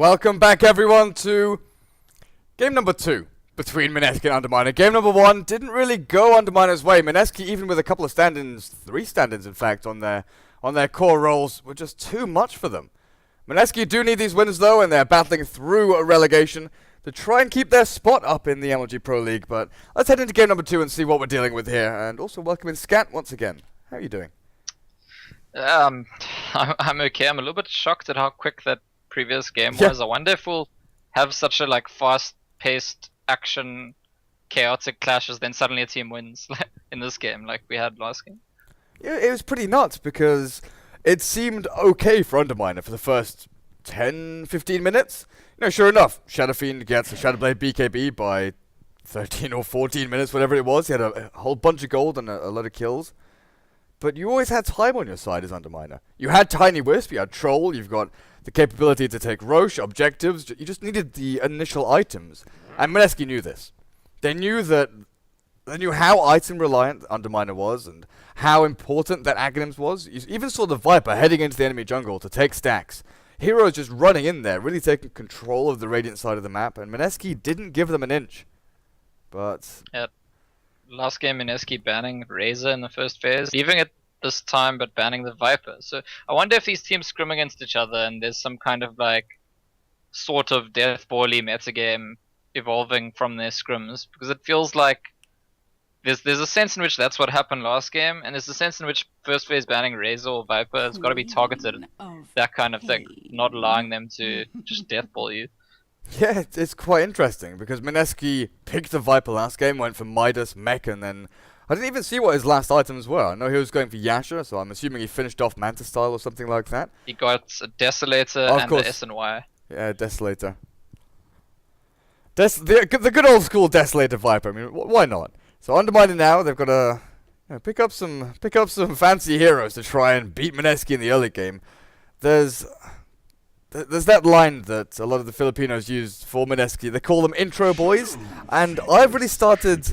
Welcome back, everyone, to game number 2 between Mineski and Underminer. Game number 1 didn't really go Underminer's way. Mineski, even with a couple of stand-ins, 3 stand-ins in fact, on their core roles, were just too much for them. Mineski do need these wins though, and they're battling through a relegation to try and keep their spot up in the MLG Pro League. But let's head into game number 2 and see what we're dealing with here. And also welcome in Scat once again. How are you doing? I'm okay. I'm a little bit shocked at how quick that previous game was. I wonder if we'll have such a fast-paced action, chaotic clashes, then suddenly a team wins in this game like we had last game. Yeah, it was pretty nuts because it seemed okay for Underminer for the first 10-15 minutes. You know, sure enough, Shadowfiend gets a Shadowblade BKB by 13 or 14 minutes, whatever it was. He had a whole bunch of gold and a lot of kills. But you always had time on your side as Underminer. You had Tiny Wisp, you had Troll, you've got the capability to take Roche, objectives. You just needed the initial items. And Mineski knew this. They knew how item-reliant Underminer was and how important that Aghanims was. You even saw the Viper heading into the enemy jungle to take stacks. Heroes just running in there, really taking control of the Radiant side of the map, and Mineski didn't give them an inch. But last game, Mineski banning Razor in the first phase, leaving it this time but banning the Viper. So I wonder if these teams scrim against each other and there's some kind of sort of death ball-y metagame evolving from their scrims, because it feels like there's a sense in which that's what happened last game, and there's a sense in which first phase banning Razor or Viper has got to be targeted, that kind of thing, not allowing them to just death ball you. yeah, it's quite interesting because Mineski picked the Viper last game, went for Midas, Mech, and then I didn't even see what his last items were. I know he was going for Yasha, so I'm assuming he finished off Manta Style or something like that. He got a Desolator and the S&Y. Yeah, Desolator. The good old school Desolator Viper. I mean, why not? So Underminer now, they've got to pick up some fancy heroes to try and beat Mineski in the early game. There's that line that a lot of the Filipinos use for Mineski. They call them intro boys, and I've really started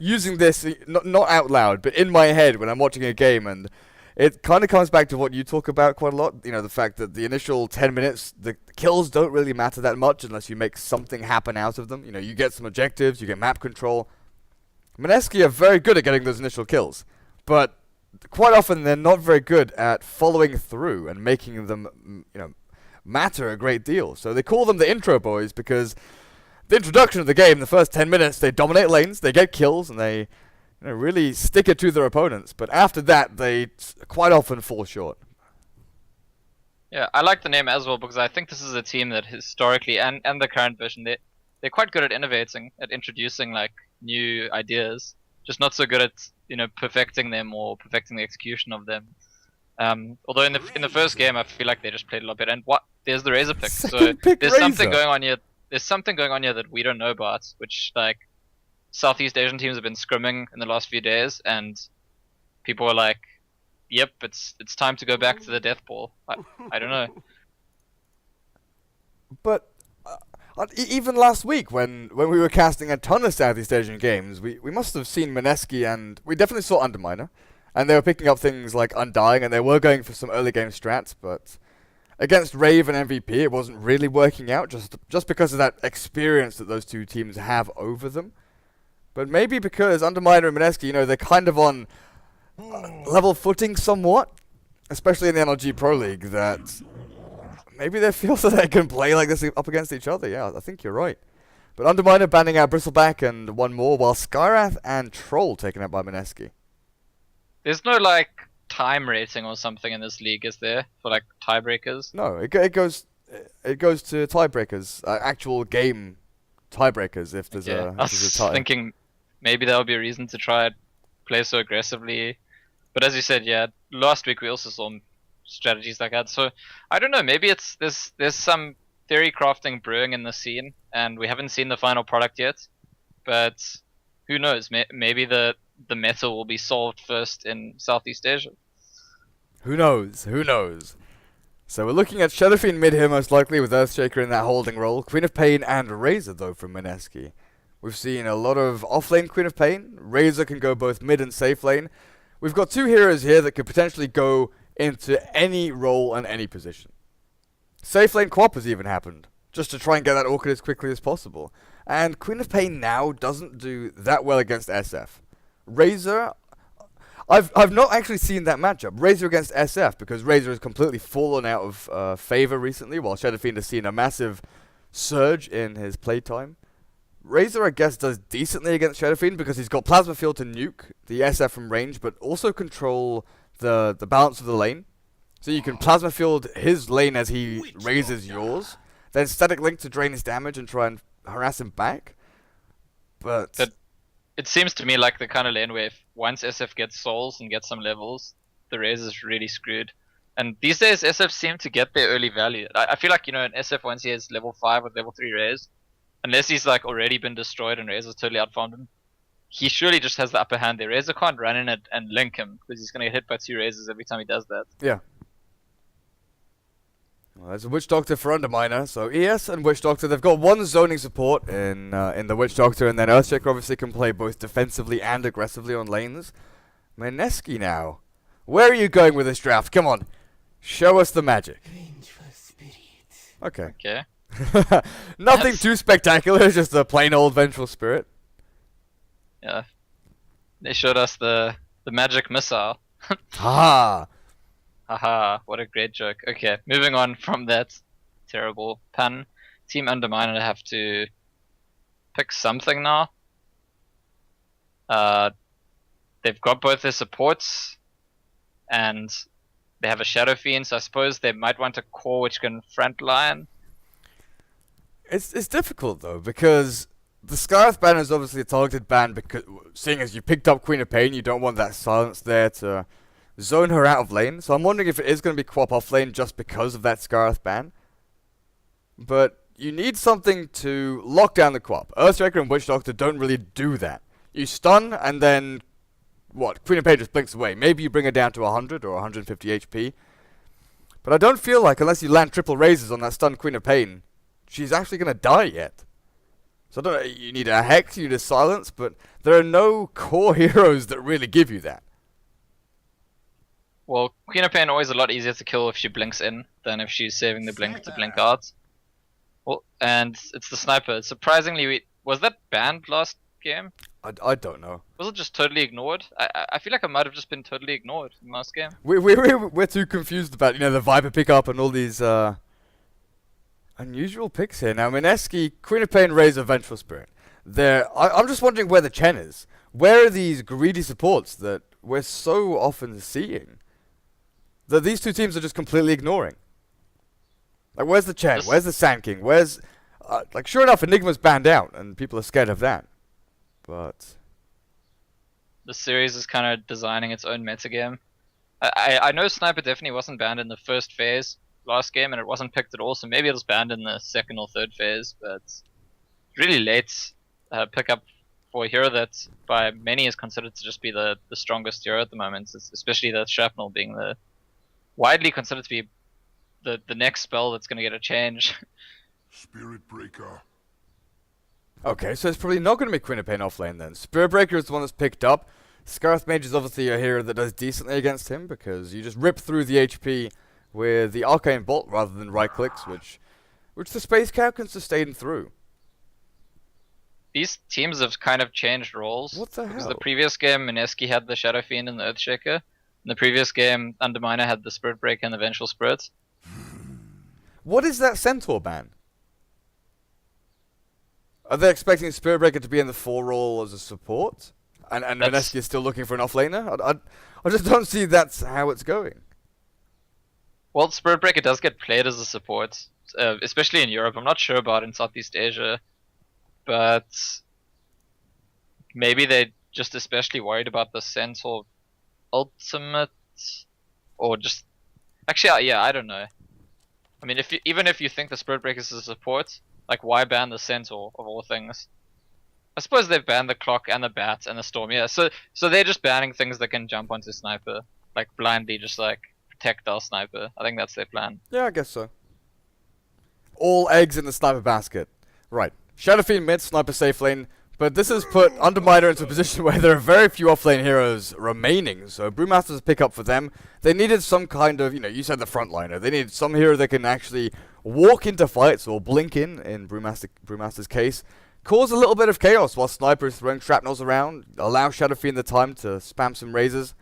using this, not out loud, but in my head when I'm watching a game, and it kind of comes back to what you talk about quite a lot. You know, the fact that the initial 10 minutes, the kills don't really matter that much unless you make something happen out of them. You know, you get some objectives, you get map control. Mineski are very good at getting those initial kills, but quite often they're not very good at following through and making them, matter a great deal. So they call them the intro boys because the introduction of the game, the first 10 minutes, they dominate lanes, they get kills, and they really stick it to their opponents. But after that, they quite often fall short. Yeah, I like the name as well because I think this is a team that historically, and the current version, they're quite good at innovating, at introducing new ideas, just not so good at perfecting them or perfecting the execution of them. Although in the first game, I feel like they just played a lot better. And there's the Razor pick, so there's something going on here. There's something going on here that we don't know about, which Southeast Asian teams have been scrimming in the last few days, and people are like, "Yep, it's time to go back to the death ball." I don't know. But even last week, when we were casting a ton of Southeast Asian games, we must have seen Mineski, and we definitely saw Underminer, and they were picking up things like Undying, and they were going for some early game strats, but against Rave and MVP, it wasn't really working out, just because of that experience that those two teams have over them. But maybe because Underminer and Mineski, they're kind of on level footing somewhat, especially in the MLG Pro League, that maybe they feel that they can play like this up against each other. Yeah, I think you're right. But Underminer banning out Bristleback and one more, while Skyrath and Troll taken out by Mineski. There's no time rating or something in this league, is there, for tiebreakers? No, it goes to tiebreakers, actual game tiebreakers if there's a tie. Thinking maybe that would be a reason to try and play so aggressively. But as you said, yeah, last week we also saw strategies like that. So I don't know, maybe there's some theory crafting brewing in the scene, and we haven't seen the final product yet. But who knows? Maybe the meta will be solved first in Southeast Asia. Who knows? Who knows? So we're looking at Shadowfiend mid here most likely, with Earthshaker in that holding role. Queen of Pain and Razor though from Mineski. We've seen a lot of offlane Queen of Pain. Razor can go both mid and safe lane. We've got two heroes here that could potentially go into any role and any position. Safe lane co-op has even happened. just to try and get that Orchid as quickly as possible. And Queen of Pain now doesn't do that well against SF. Razor, I've not actually seen that matchup, Razor against SF, because Razor has completely fallen out of favor recently, while Shadow Fiend has seen a massive surge in his playtime. Razor, I guess, does decently against Shadow Fiend because he's got Plasma Field to nuke the SF from range, but also control the balance of the lane. So you can Plasma Field his lane as he raises yours, then Static Link to drain his damage and try and harass him back. But it seems to me like the kind of lane where if once SF gets souls and gets some levels, the Razor's really screwed. And these days SF seem to get their early value. I feel like, in SF once he has level 5 with level 3 Raze, unless he's like already been destroyed and Razor's totally outfarmed him, he surely just has the upper hand there. Razor can't run in it and link him because he's going to get hit by 2 Razors every time he does that. Yeah. Well, there's a Witch Doctor for Underminer, so ES and Witch Doctor, they've got one zoning support in the Witch Doctor, and then Earthshaker obviously can play both defensively and aggressively on lanes. Mineski now. Where are you going with this draft? Come on. Show us the magic. Okay. Okay. Nothing too spectacular, just a plain old Vengeful Spirit. Yeah. They showed us the magic missile. Ha! Haha, what a great joke. Okay, moving on from that terrible pun. Team Underminer have to pick something now. They've got both their supports, and they have a Shadow Fiend, so I suppose they might want a core which can frontline. It's difficult though, because the Scarth ban is obviously a targeted ban, because seeing as you picked up Queen of Pain, you don't want that silence there to zone her out of lane. So I'm wondering if it is going to be Quap off lane just because of that Scarth ban. But you need something to lock down the Quap. Earthshaker and Witch Doctor don't really do that. You stun and then what? Queen of Pain just blinks away. Maybe you bring her down to 100 or 150 HP. But I don't feel like, unless you land triple raises on that stunned Queen of Pain, she's actually going to die yet. So I don't know, you need a Hex, you need a Silence, but there are no core heroes that really give you that. Well, Queen of Pain always a lot easier to kill if she blinks in than if she's saving the blink to blink out. Well, and it's the sniper. Surprisingly, was that banned last game? I don't know. Was it just totally ignored? I feel like it might have just been totally ignored in last game. We're too confused about, the Viper pickup and all these unusual picks here. Now, Mineski, Queen of Pain, Razor, Vengeful Spirit. I'm just wondering where the Chen is. Where are these greedy supports that we're so often seeing that these two teams are just completely ignoring? Like, where's the Chen? Where's the Sand King? Where's... sure enough, Enigma's banned out, and people are scared of that. But... the series is kind of designing its own metagame. I know Sniper definitely wasn't banned in the first phase last game, and it wasn't picked at all, so maybe it was banned in the second or third phase, but it's really late pickup for a hero that by many is considered to just be the strongest hero at the moment, especially that Shrapnel being the widely considered to be the next spell that's going to get a change. Spirit Breaker. Okay, so it's probably not going to be Queen of Pain offlane then. Spirit Breaker is the one that's picked up. Scarth Mage is obviously a hero that does decently against him, because you just rip through the HP with the Arcane Bolt rather than right clicks, which the Space Cow can sustain through. These teams have kind of changed roles. What the hell? Because the previous game, Mineski had the Shadow Fiend and the Earthshaker. In the previous game, Underminer had the Spirit Breaker and the Vengeful Spirit. What is that Centaur ban? Are they expecting Spirit Breaker to be in the 4 role as a support? And Mineski is still looking for an offlaner? I just don't see that's how it's going. Well, Spirit Breaker does get played as a support, especially in Europe. I'm not sure about in Southeast Asia, but maybe they're just especially worried about the Centaur ultimate, or just... actually, yeah, I don't know. I mean, even if you think the Spirit Breaker is a support, like, why ban the Centaur of all things? I suppose they've banned the Clock and the Bat and the Storm, yeah. So they're just banning things that can jump onto Sniper, like blindly, just like protect our Sniper. I think that's their plan. Yeah, I guess so. All eggs in the Sniper basket. Right. Shadow Fiend mid, Sniper safe lane. But this has put Underminer into a position where there are very few offlane heroes remaining, so Brewmaster's pick up for them. They needed some kind of, you said the frontliner. They needed some hero that can actually walk into fights, or blink in Brewmaster's case, cause a little bit of chaos while Sniper is throwing shrapnels around, allow Shadow Fiend the time to spam some razors.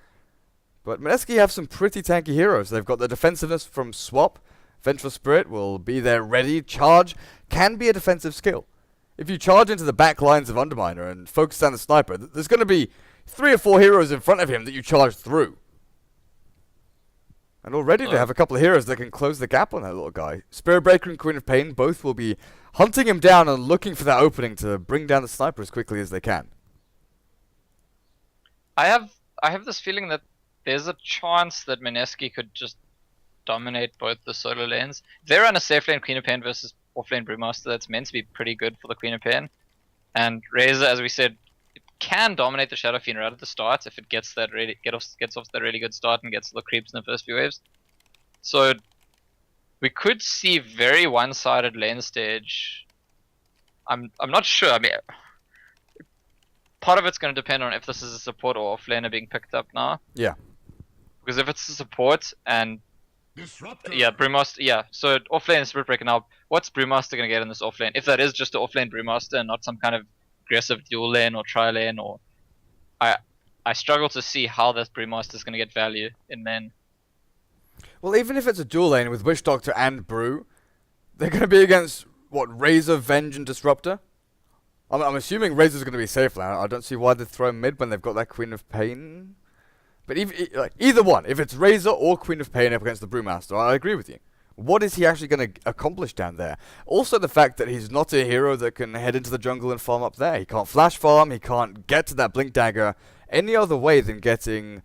But Mineski have some pretty tanky heroes. They've got the defensiveness from Swap. Vengeful Spirit will be there ready. Charge can be a defensive skill. If you charge into the back lines of Underminer and focus down the Sniper, there's going to be 3 or 4 heroes in front of him that you charge through. And already they have a couple of heroes that can close the gap on that little guy. Spirit Breaker and Queen of Pain both will be hunting him down and looking for that opening to bring down the Sniper as quickly as they can. I have this feeling that there's a chance that Mineski could just dominate both the solo lanes. If they run a safe lane Queen of Pain versus offlane Brewmaster, that's meant to be pretty good for the Queen of Pain. And Razor, as we said, it can dominate the Shadow Fiend right at the start if it gets off that really good start and gets the creeps in the first few waves. So we could see very one-sided lane stage. I'm not sure. I mean, part of it's going to depend on if this is a support or offlaner being picked up now. Yeah. Because if it's a support and Disruptor. yeah, Brewmaster, yeah. So offlane and Spirit Breaker now. What's Brewmaster gonna get in this offlane? If that is just an offlane Brewmaster and not some kind of aggressive dual lane or tri lane, or I struggle to see how this Brewmaster is gonna get value in lane. Well, even if it's a dual lane with Witch Doctor and Brew, they're going to be against, what, Razor, Venge, and Disruptor? I'm assuming Razor's going to be safe lane. I don't see why they throw mid when they've got that Queen of Pain. But either one, if it's Razor or Queen of Pain up against the Brewmaster, I agree with you. What is he actually going to accomplish down there? Also the fact that he's not a hero that can head into the jungle and farm up there. He can't flash farm, he can't get to that Blink Dagger any other way than getting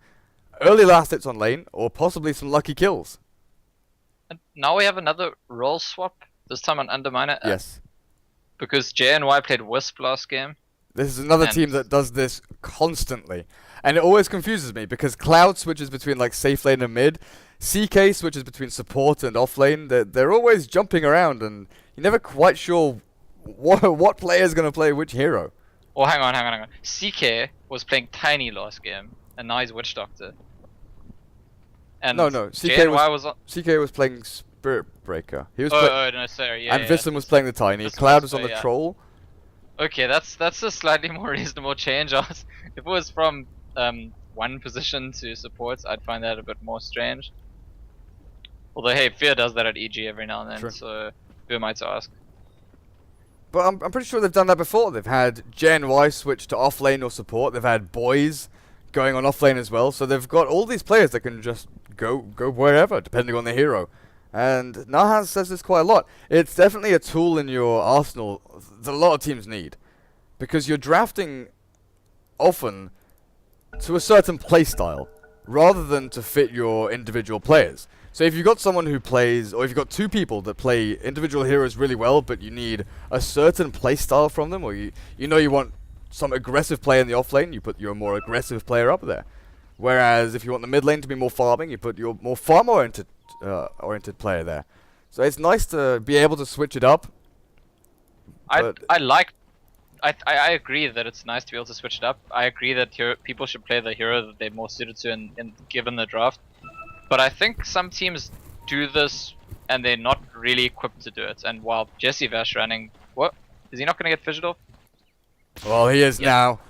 early last hits on lane, or possibly some lucky kills. And now we have another role swap, this time on Underminer. Yes. Because JNY played Wisp last game. This is another And team that does this constantly. And it always confuses me, because Cloud switches between like safe lane and mid, CK switches between support and off lane. They're always jumping around, and you're never quite sure what player is going to play which hero. Oh, hang on. CK was playing Tiny last game, and now he's Witch Doctor. And No, JNY was on. CK was playing Spirit Breaker. He was No, sorry, yeah. and Visson was playing the Tiny. Visson Cloud was- was on the yeah. Troll. Okay, that's a slightly more reasonable change. If it was from one position to support, I'd find that a bit more strange. Although, hey, Fear does that at EG every now and then, True. so who am I to ask? But I'm pretty sure they've done that before. They've had JNY switch to off lane or support. They've had Boys going on off lane as well. So they've got all these players that can just go wherever, depending on the hero. And Nahan says this quite a lot. It's definitely a tool in your arsenal that a lot of teams need. Because you're drafting often to a certain playstyle, rather than to fit your individual players. So if you've got someone who plays, or if you've got two people that play individual heroes really well, but you need a certain playstyle from them, or you want some aggressive player in the off lane, you put your more aggressive player up there. Whereas if you want the mid lane to be more farming, you put your more farm oriented player there. So it's nice to be able to switch it up. I agree that it's nice to be able to switch it up. I agree that people should play the hero that they're more suited to in given the draft. But I think some teams do this and they're not really equipped to do it. And while Jesse Vash running, what? Is he not going to get fished off? Well, he is now.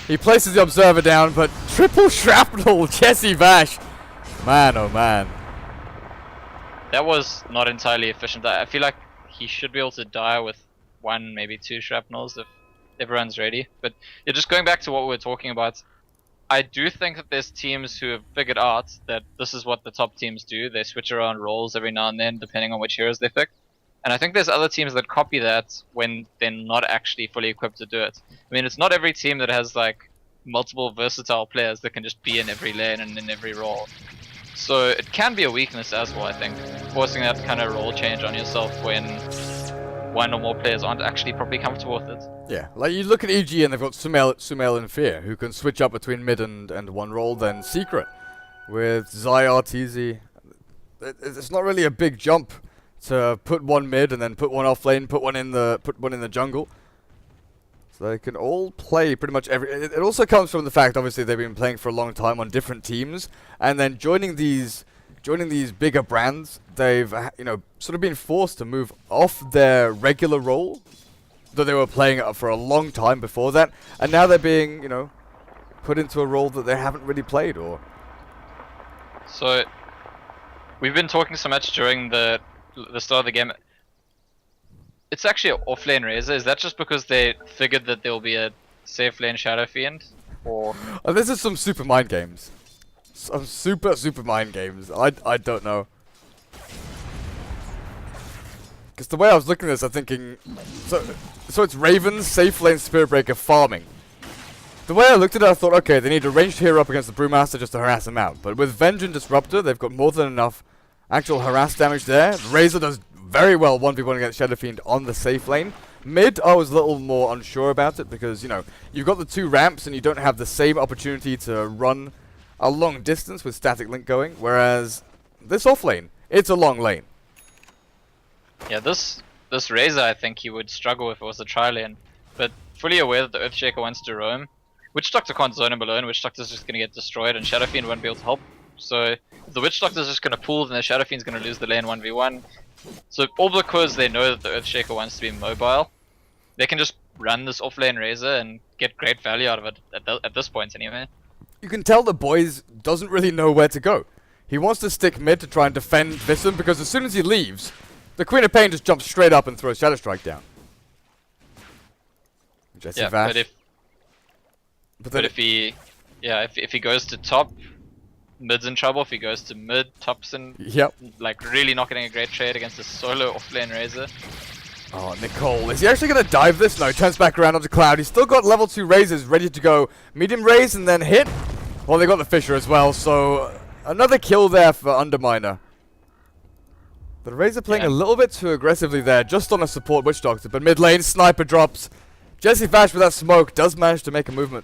He places the observer down, but triple shrapnel, Jesse Vash. Man, oh man. That was not entirely efficient. I feel like he should be able to die with 1, maybe 2 shrapnels if everyone's ready. But yeah, just going back to what we were talking about, I do think that there's teams who have figured out that this is what the top teams do. They switch around roles every now and then depending on which heroes they pick. And I think there's other teams that copy that when they're not actually fully equipped to do it. I mean, it's not every team that has like multiple versatile players that can just be in every lane and in every role. So it can be a weakness as well, I think, forcing that kind of role change on yourself when one or more players aren't actually properly comfortable with it. Yeah, like you look at EG and they've got Sumail and Fear, who can switch up between mid and one role, then Secret with Zyar, TZ. It's not really a big jump to put one mid and then put one off lane, put one in the jungle. So they can all play pretty much every... It also comes from the fact, obviously, they've been playing for a long time on different teams, and then joining these bigger brands, they've, you know, sort of been forced to move off their regular role, though they were playing it for a long time before that, and now they're being, you know, put into a role that they haven't really played, or... So, we've been talking so much during the start of the game. It's actually an off-lane Razor. Is that just because they figured that there will be a safe lane Shadow Fiend? Or... Oh, this is some super mind games. Some super mind games. I don't know. Because the way I was looking at this, I'm thinking... So it's Ravens, safe lane, Spirit Breaker, farming. The way I looked at it, I thought, okay, they need a ranged hero up against the Brewmaster just to harass him out. But with Venge and Disruptor, they've got more than enough actual harass damage there. Razor does very well 1v1 against Shadow Fiend on the safe lane. Mid, I was a little more unsure about it because, you know, you've got the 2 ramps and you don't have the same opportunity to run a long distance with static link going, whereas this off lane, it's a long lane. Yeah, this Razor, I think he would struggle if it was a tri lane. But fully aware that the Earthshaker wants to roam, Witch Doctor can't zone him alone. Witch Doctor's just gonna get destroyed, and Shadow Fiend won't be able to help. So if the Witch Doctor's just gonna pull, then the Shadow Fiend's gonna lose the lane 1v1. So all because they know that the Earthshaker wants to be mobile, they can just run this offlane Razor and get great value out of it at this point anyway. You can tell the boys doesn't really know where to go. He wants to stick mid to try and defend Vissam because as soon as he leaves, the Queen of Pain just jumps straight up and throws Shadow Strike down. Jesse Vash. But if he goes to top, mid's in trouble. If he goes to mid, top's in. Yep. Like really not getting a great trade against a solo offlane Razor. Oh, Nicole. Is he actually going to dive this? No, he turns back around onto Cloud. He's still got level 2 Razors ready to go. Medium raise and then hit. Well, they got the Fissure as well, so another kill there for Underminer. But Razor playing a little bit too aggressively there, just on a support Witch Doctor. But mid lane, Sniper drops. Jesse Vash with that smoke does manage to make a movement.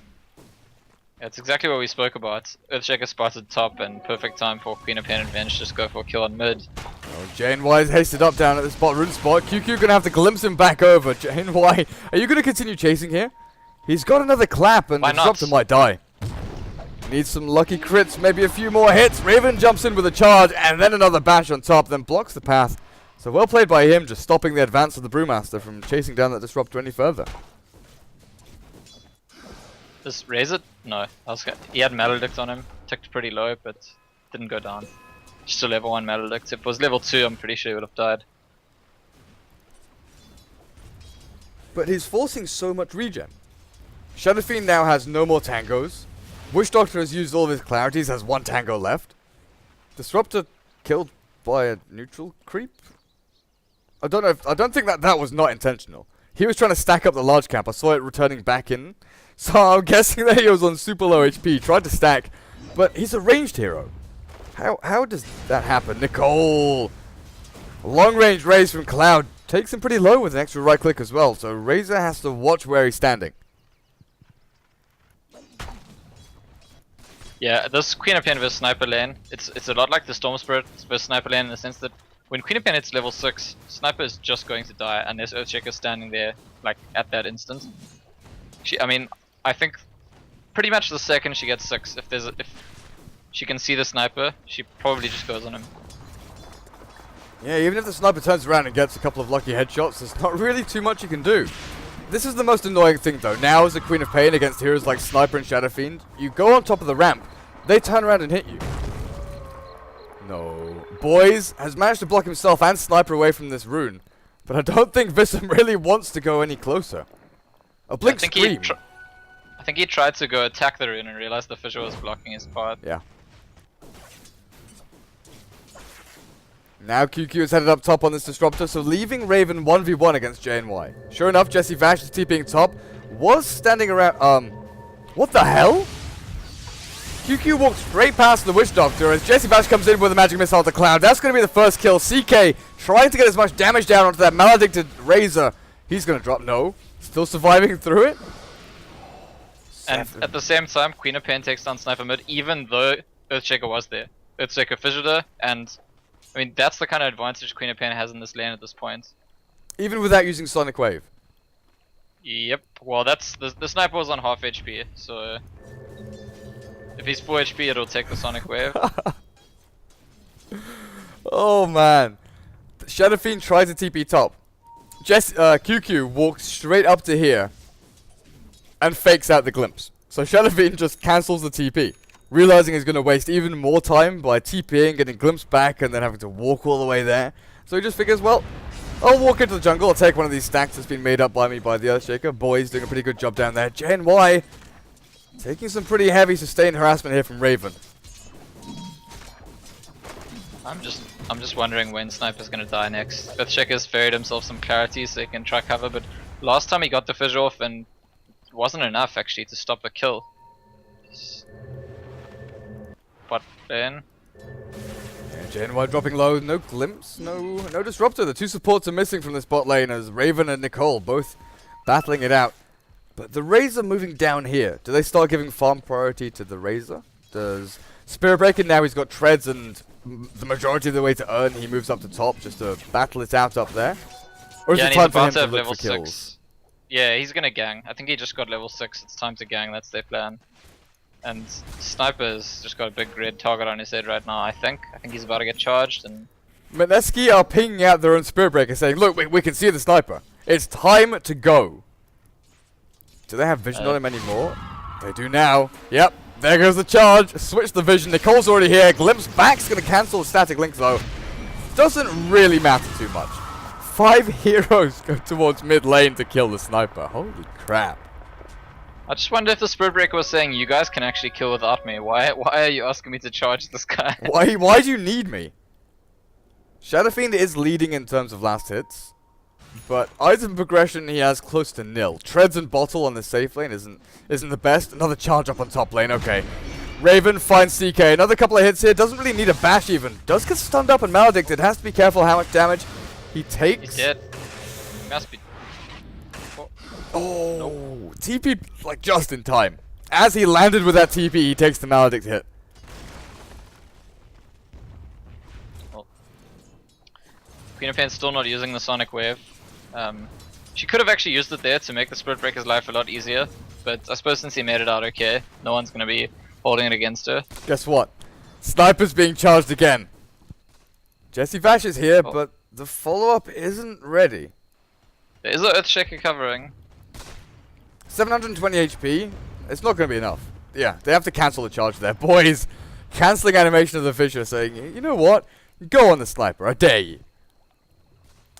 That's exactly what we spoke about. Earthshaker spotted top and perfect time for Queen of Pain and Venge just go for a kill on mid. Oh, JNY is hasted up down at the spot, rune spot. QQ gonna have to glimpse him back over. JNY, are you gonna continue chasing here? He's got another clap and the Disruptor might die. Needs some lucky crits, maybe a few more hits. Raven jumps in with a charge and then another bash on top, then blocks the path. So well played by him, just stopping the advance of the Brewmaster from chasing down that Disruptor any further. This Razor? No. He had Maledict on him. Ticked pretty low, but didn't go down. Still level 1 Maledict. If it was level 2, I'm pretty sure he would have died. But he's forcing so much regen. Shadow Fiend now has no more tangos. Witch Doctor has used all of his clarities, has 1 tango left. Disruptor killed by a neutral creep? I don't think that was not intentional. He was trying to stack up the large cap. I saw it returning back in. So I'm guessing that he was on super low HP, tried to stack, but he's a ranged hero. How does that happen? Nicole! Long range raise from Cloud takes him pretty low with an extra right click as well, so Razor has to watch where he's standing. Yeah, this Queen of Pain vs Sniper lane, it's a lot like the Storm Spirit vs Sniper lane in the sense that when Queen of Pain hits level 6, Sniper is just going to die unless Earthshaker's standing there, like, at that instant. I think pretty much the second she gets 6, if she can see the Sniper, she probably just goes on him. Yeah, even if the Sniper turns around and gets a couple of lucky headshots, there's not really too much you can do. This is the most annoying thing though. Now as a Queen of Pain against heroes like Sniper and Shadow Fiend, you go on top of the ramp, they turn around and hit you. No. Boys has managed to block himself and Sniper away from this rune, but I don't think Vissam really wants to go any closer. A blink scream. I think he tried to go attack the rune and realized the Fissure was blocking his path. Yeah. Now QQ is headed up top on this Disruptor, so leaving Raven 1v1 against JNY. Sure enough, Jesse Vash is TPing top. Was standing around, what the hell? QQ walked straight past the Witch Doctor as Jesse Vash comes in with a magic missile to Cloud. That's going to be the first kill. CK trying to get as much damage down onto that maledicted Razor. He's going to drop. No. Still surviving through it. And at the same time, Queen of Pain takes down Sniper mid, even though Earthshaker was there. Earthshaker fissured her, and I mean, that's the kind of advantage Queen of Pain has in this lane at this point. Even without using Sonic Wave? Yep. Well, that's the sniper was on half HP, so if he's full HP, it'll take the sonic wave. Oh man. Shadow Fiend tries to TP top. QQ walks straight up to here and fakes out the glimpse. So Shadow Fiend just cancels the TP, realizing he's going to waste even more time by TPing, getting glimpse back, and then having to walk all the way there. So he just figures, well, I'll walk into the jungle, I'll take one of these stacks that's been made up by me by the Earthshaker. Boy's doing a pretty good job down there. JNY taking some pretty heavy sustained harassment here from Raven. I'm just wondering when Sniper's gonna die next. Earthshaker's ferried himself some clarity so he can try cover, but last time he got the fissure off and it wasn't enough actually to stop the kill. But then JNY dropping low, no glimpse, no disruptor. The two supports are missing from this bot lane as Raven and Nicole both battling it out. But the Razor moving down here. Do they start giving farm priority to the Razor? Does Spirit Breaker, now he's got treads and the majority of the way to earn, he moves up to top just to battle it out up there? Or is yeah, it and he's time for him about to to have look level for kills? 6. Yeah, he's gonna gang. I think he just got level 6. It's time to gang. That's their plan. And Sniper's just got a big red target on his head right now, I think. I think he's about to get charged and... Mineski are pinging out their own Spirit Breaker saying, look, we can see the Sniper. It's time to go. Do they have vision on him anymore? They do now. Yep, there goes the charge. Switch the vision. Nicole's already here. Glimpse back's going to cancel the static link though. Doesn't really matter too much. 5 heroes go towards mid lane to kill the Sniper. Holy crap. I just wonder if the Spirit Breaker was saying, you guys can actually kill without me. Why are you asking me to charge this guy? Why do you need me? Shadow Fiend is leading in terms of last hits, but item progression he has close to nil. Treads and bottle on the safe lane isn't the best. Another charge up on top lane, okay. Raven finds CK, another couple of hits here, doesn't really need a bash even. Does get stunned up and maledicted, has to be careful how much damage he takes. He's dead. Must be... Oh, Nope. TP like just in time. As he landed with that TP, he takes the maledict hit. Well, Queen of Pain's still not using the Sonic Wave. She could have actually used it there to make the Spirit Breaker's life a lot easier, but I suppose since he made it out okay, no one's gonna be holding it against her. Guess what? Sniper's being charged again. Jesse Vash is here, but the follow-up isn't ready. There is an Earthshaker covering. 720 HP. It's not going to be enough. Yeah, they have to cancel the charge there. Boys, cancelling animation of the Fissure saying, you know what? Go on the Sniper, I dare you.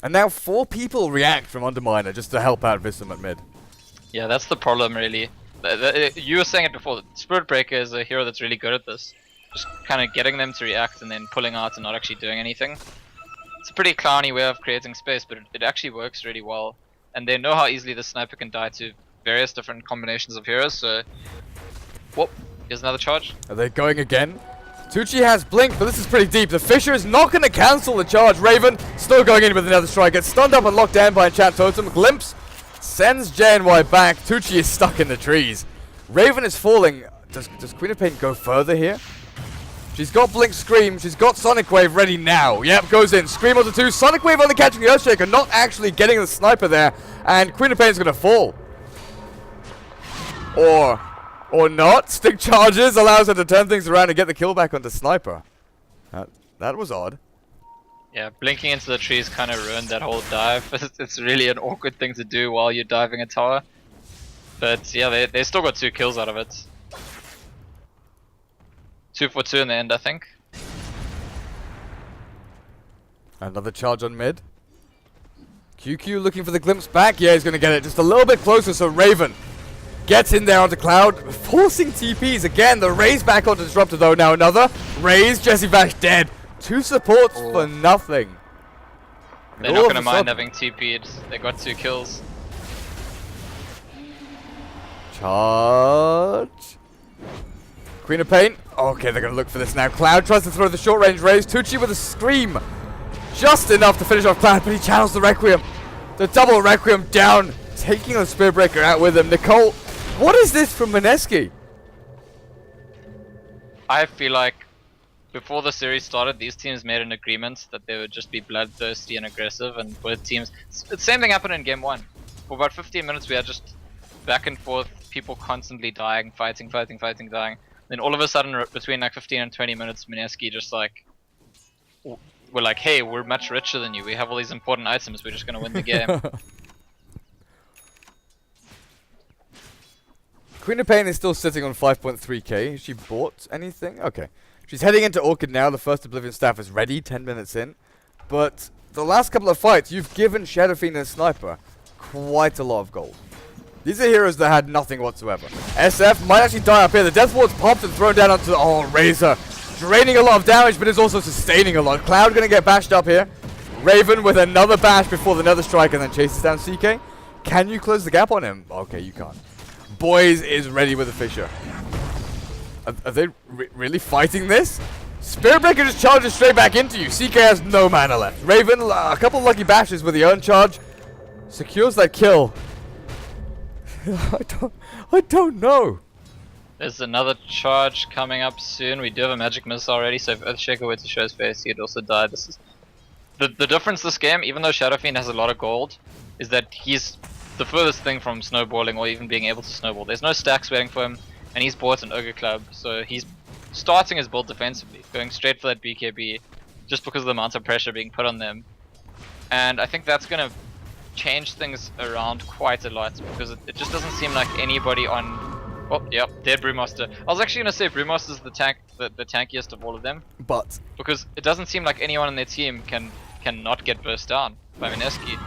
And now 4 people react from Underminer just to help out Visum at mid. Yeah, that's the problem really. You were saying it before, Spirit Breaker is a hero that's really good at this. Just kind of getting them to react and then pulling out and not actually doing anything. It's a pretty clowny way of creating space, but it actually works really well. And they know how easily the Sniper can die to various different combinations of heroes, so... Whoop, here's another charge. Are they going again? Tucci has Blink, but this is pretty deep. The Fissure is not going to cancel the charge. Raven still going in with another strike. Gets stunned up and locked down by Enchant Totem. Glimpse sends JNY back. Tucci is stuck in the trees. Raven is falling. Does Queen of Pain go further here? She's got Blink Scream. She's got Sonic Wave ready now. Yep, goes in. Scream onto 2. Sonic Wave only catching the Earthshaker. Not actually getting the Sniper there. And Queen of Pain's going to fall. Or not. Stick charges allows her to turn things around and get the kill back onto Sniper. That was odd. Yeah, blinking into the trees kind of ruined that whole dive. It's really an awkward thing to do while you're diving a tower. But yeah, they still got 2 kills out of it. 2 for 2 in the end, I think. Another charge on mid. QQ looking for the glimpse back. Yeah, he's going to get it just a little bit closer. So Raven gets in there onto Cloud, forcing TPs again. The raise back onto Disruptor though. Now another raise. Jesse Vash dead. 2 supports for nothing. They're not going to mind having TP'd. They got 2 kills. Charge. Queen of Pain. Okay, they're going to look for this now. Cloud tries to throw the short range raise. Tucci with a scream. Just enough to finish off Cloud, but he channels the Requiem. The double Requiem down, taking the Spirit Breaker out with him. Nicole, what is this from Mineski? I feel like before the series started, these teams made an agreement that they would just be bloodthirsty and aggressive, and both teams... The same thing happened in game 1. for about 15 minutes we had just back and forth, people constantly dying, fighting, dying. Then all of a sudden, between like 15 and 20 minutes, Mineski just like, we're like, hey, we're much richer than you. We have all these important items. We're just gonna win the game. Queen of Pain is still sitting on 5.3k. Has she bought anything? Okay. She's heading into Orchid now. The first Oblivion staff is ready, 10 minutes in. But the last couple of fights, you've given Shadow Fiend and Sniper quite a lot of gold. These are heroes that had nothing whatsoever. SF might actually die up here. The Death Ward's popped and thrown down onto the... Oh, Razor. Draining a lot of damage, but is also sustaining a lot. Cloud gonna get bashed up here. Raven with another bash before the Nether Strike and then chases down CK. Can you close the gap on him? Okay, you can't. Boys is ready with a Fissure. Are they really fighting this? Spirit Breaker just charges straight back into you. CK has no mana left. Raven, a couple of lucky bashes with the Urn Charge. Secures that kill. I don't know. There's another charge coming up soon. We do have a magic missile already, so if Earthshaker were to show his face, he'd also die. This is the difference this game, even though Shadow Fiend has a lot of gold, is that he's the furthest thing from snowballing or even being able to snowball. There's no stacks waiting for him, and he's bought an Ogre Club, so he's starting his build defensively, going straight for that BKB, just because of the amount of pressure being put on them. And I think that's going to change things around quite a lot, because it just doesn't seem like anybody on... Oh, yep, dead Brewmaster. I was actually going to say Brewmaster's the tankiest of all of them, but because it doesn't seem like anyone on their team can not get burst down by Mineski.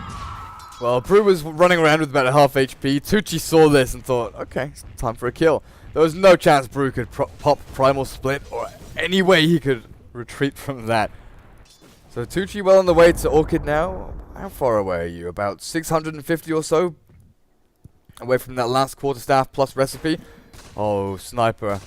Well, Brew was running around with about a half HP. Tucci saw this and thought, okay, it's time for a kill. There was no chance Brew could pop Primal Split or any way he could retreat from that. So Tucci well on the way to Orchid now. How far away are you? About 650 or so? Away from that last quarterstaff plus recipe. Oh, Sniper.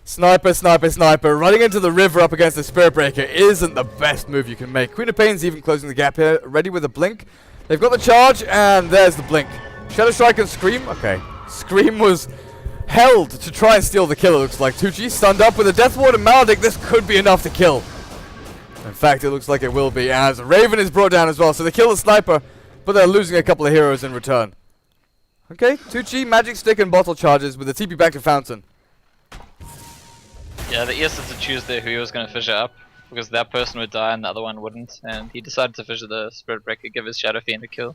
Sniper. Running into the river up against the Spirit Breaker isn't the best move you can make. Queen of Pain's even closing the gap here. Ready with a blink. They've got the charge, and there's the blink. Shadow Strike and Scream. Okay. Scream was held to try and steal the kill, it looks like. Tucci stunned up with a Death Ward and Maledict. This could be enough to kill. In fact, it looks like it will be, as Raven is brought down as well. So they kill the Sniper, but they're losing a couple of heroes in return. Okay, Tucci, Magic Stick, and Bottle charges with the TP back to Fountain. Yeah, the ES had to choose there who he was going to fissure up, because that person would die and the other one wouldn't, and he decided to fissure the Spirit Breaker, give his Shadow Fiend a kill.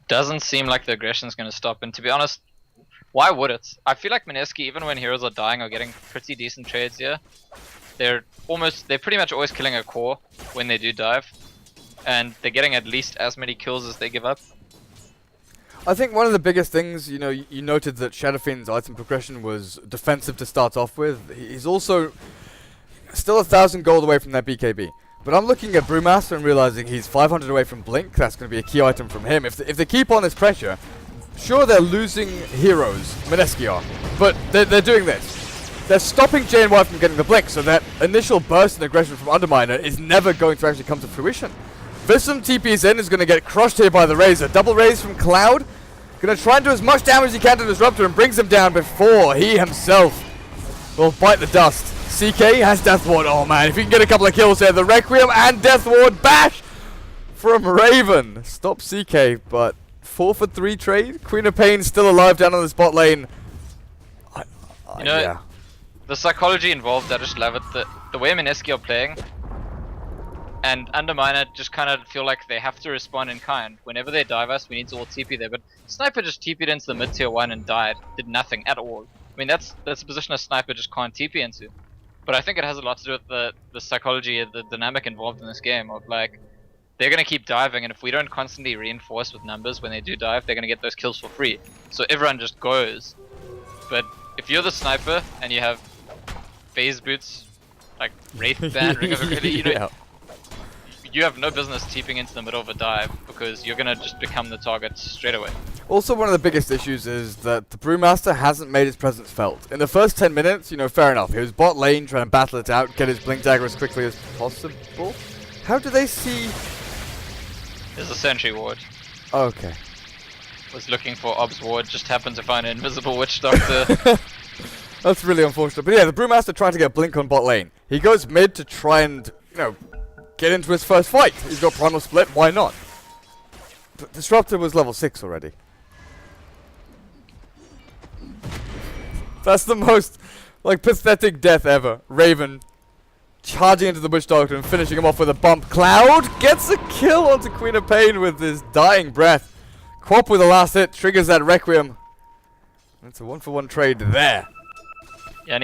Doesn't seem like the aggression's going to stop, and to be honest, why would it? I feel like Mineski, even when heroes are dying, are getting pretty decent trades here. They're pretty much always killing a core when they do dive, and they're getting at least as many kills as they give up. I think one of the biggest things, you know, you noted that Shadow Fiend's item progression was defensive to start off with. He's also still 1,000 gold away from that BKB. But I'm looking at Brewmaster and realizing he's 500 away from Blink. That's going to be a key item from him. If they keep on this pressure, sure, they're losing heroes, Mineski are, but they're doing this. They're stopping JNY from getting the Blink, so that initial burst in aggression from Underminer is never going to actually come to fruition. Visum TP's in, is going to get crushed here by the Razor. Double raise from Cloud. Going to try and do as much damage as he can to Disruptor and brings him down before he himself will bite the dust. CK has Death Ward. Oh man, if he can get a couple of kills here, the Requiem and Death Ward bash from Raven. Stop CK, but 4 for 3 trade. Queen of Pain still alive down on the spot lane. You know, yeah. The psychology involved, I just love it. The way Mineski are playing, and Underminer just kind of feel like they have to respond in kind. Whenever they dive us, we need to all TP there. But Sniper just TP'd into the mid tier 1 and died. Did nothing at all. I mean, that's a position a Sniper just can't TP into. But I think it has a lot to do with the psychology, the dynamic involved in this game. Of like, they're going to keep diving, and if we don't constantly reinforce with numbers when they do dive, they're going to get those kills for free. So everyone just goes. But if you're the Sniper and you have phase boots, like Wraith Band, Ring of Aquila, you know, Yeah. you have no business TPing into the middle of a dive, because you're gonna just become the target straight away. Also, one of the biggest issues is that the Brewmaster hasn't made his presence felt. In the first 10 minutes, you know, fair enough. He was bot lane trying to battle it out, get his Blink Dagger as quickly as possible. How do they see... There's a sentry ward. Okay. Was looking for Ob's ward, just happened to find an invisible witch doctor. That's really unfortunate. But yeah, the Brewmaster trying to get Blink on bot lane. He goes mid to try and, you know, get into his first fight. He's got Primal Split, why not? Disruptor was level 6 already. That's the most, like, pathetic death ever. Raven charging into the Witch Doctor and finishing him off with a bump. Cloud gets a kill onto Queen of Pain with his dying breath. Quap with the last hit triggers that Requiem. It's a 1-for-1 trade there. Yeah, and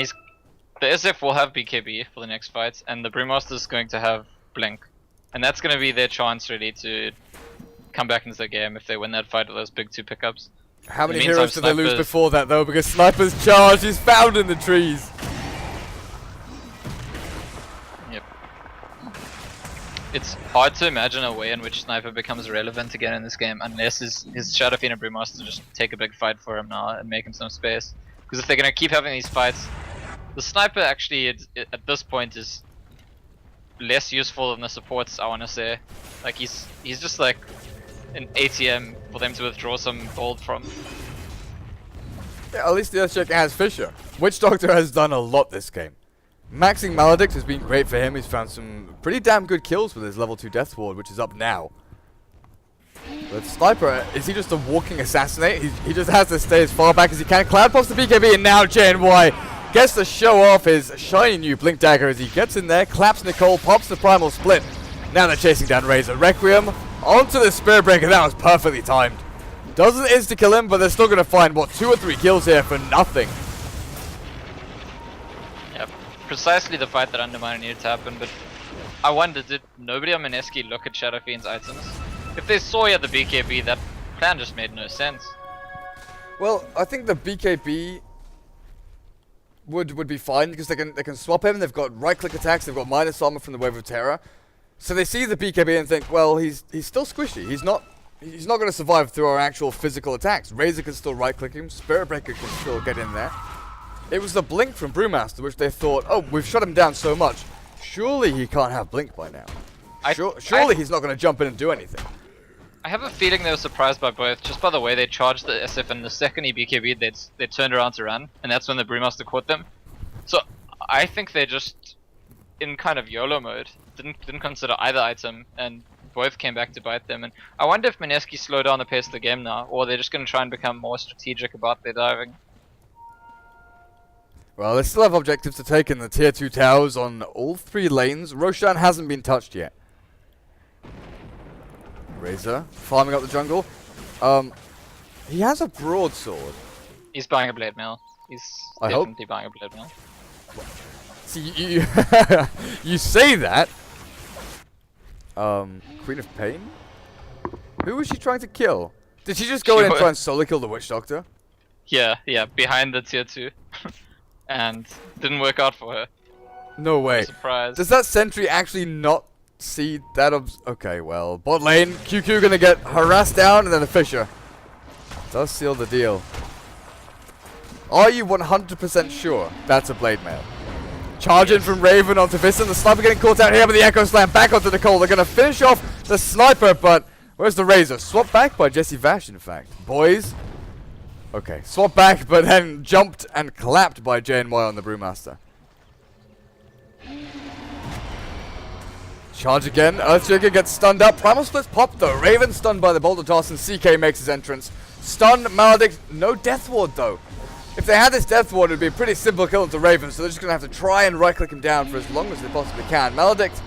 the SF will have BKB for the next fight, and the Brewmaster is going to have Blink. And that's going to be their chance, really, to come back into the game if they win that fight with those big 2 pickups. How many heroes did they lose before that, though? Because Sniper's charge is found in the trees. Yep. It's hard to imagine a way in which Sniper becomes relevant again in this game, unless his Shadow Fiend and Brewmaster just take a big fight for him now and make him some space. Because if they're going to keep having these fights, the Sniper actually, at this point, is less useful than the supports, I want to say. Like, he's just like an ATM for them to withdraw some gold from. Yeah, at least the Earthshaker has Fisher. Witch Doctor has done a lot this game. Maxing Maledict has been great for him. He's found some pretty damn good kills with his level 2 Death Ward, which is up now. But Sniper, is he just a walking assassinate? He just has to stay as far back as he can. Cloud pops the BKB, and now JNY gets to show off his shiny new Blink Dagger as he gets in there, claps Nicole, pops the Primal Split. Now they're chasing down Razor. Requiem onto the Spirit Breaker. That was perfectly timed. Doesn't insta-kill him, but they're still going to find, what, 2 or 3 kills here for nothing. Yeah, precisely the fight that Underminer needed to happen, but I wonder, did nobody on Mineski look at Shadow Fiend's items? If they saw he had the BKB, that plan just made no sense. Well, I think the BKB would be fine because they can swap him. They've got right-click attacks. They've got minus armor from the Wave of Terror. So they see the BKB and think, well, he's still squishy. He's not going to survive through our actual physical attacks. Razor can still right-click him. Spirit Breaker can still get in there. It was the Blink from Brewmaster, which they thought, oh, we've shut him down so much. Surely he can't have Blink by now. Surely he's not going to jump in and do anything. I have a feeling they were surprised by both, just by the way they charged the SF, and the second he BKB'd, they turned around to run, and that's when the Brewmaster caught them. So I think they're just in kind of YOLO mode, didn't consider either item, and both came back to bite them. And I wonder if Mineski slowed down the pace of the game now, or they're just going to try and become more strategic about their diving. Well, they still have objectives to take in the tier 2 towers on all 3 lanes. Roshan hasn't been touched yet. Razor farming up the jungle. He has a broadsword. He's buying a blade mail. He's definitely buying a blade mail. See, you you say that. Queen of Pain? Who was she trying to kill? Did she just go in and try and solo kill the Witch Doctor? Yeah, behind the tier 2. And didn't work out for her. No way. Surprise. Does that sentry actually not see that? Okay, well, bot lane, QQ gonna get harassed down, and then the Fisher does seal the deal. Are you 100% sure that's a blade mail? Charge in from Raven onto Vista. The Sniper getting caught out here with the Echo Slam back onto Nicole. They're gonna finish off the Sniper, but where's the Razor? Swapped back by Jesse Vash, in fact. Boys. Okay, swapped back, but then jumped and clapped by JNY on the Brewmaster. Charge again. Earthshaker gets stunned up. Primal Splits pop though. Raven stunned by the Boulder Toss, and CK makes his entrance. Stun, Maledict. No Death Ward though. If they had this Death Ward, it would be a pretty simple kill into Raven, so they're just going to have to try and right-click him down for as long as they possibly can. Maledict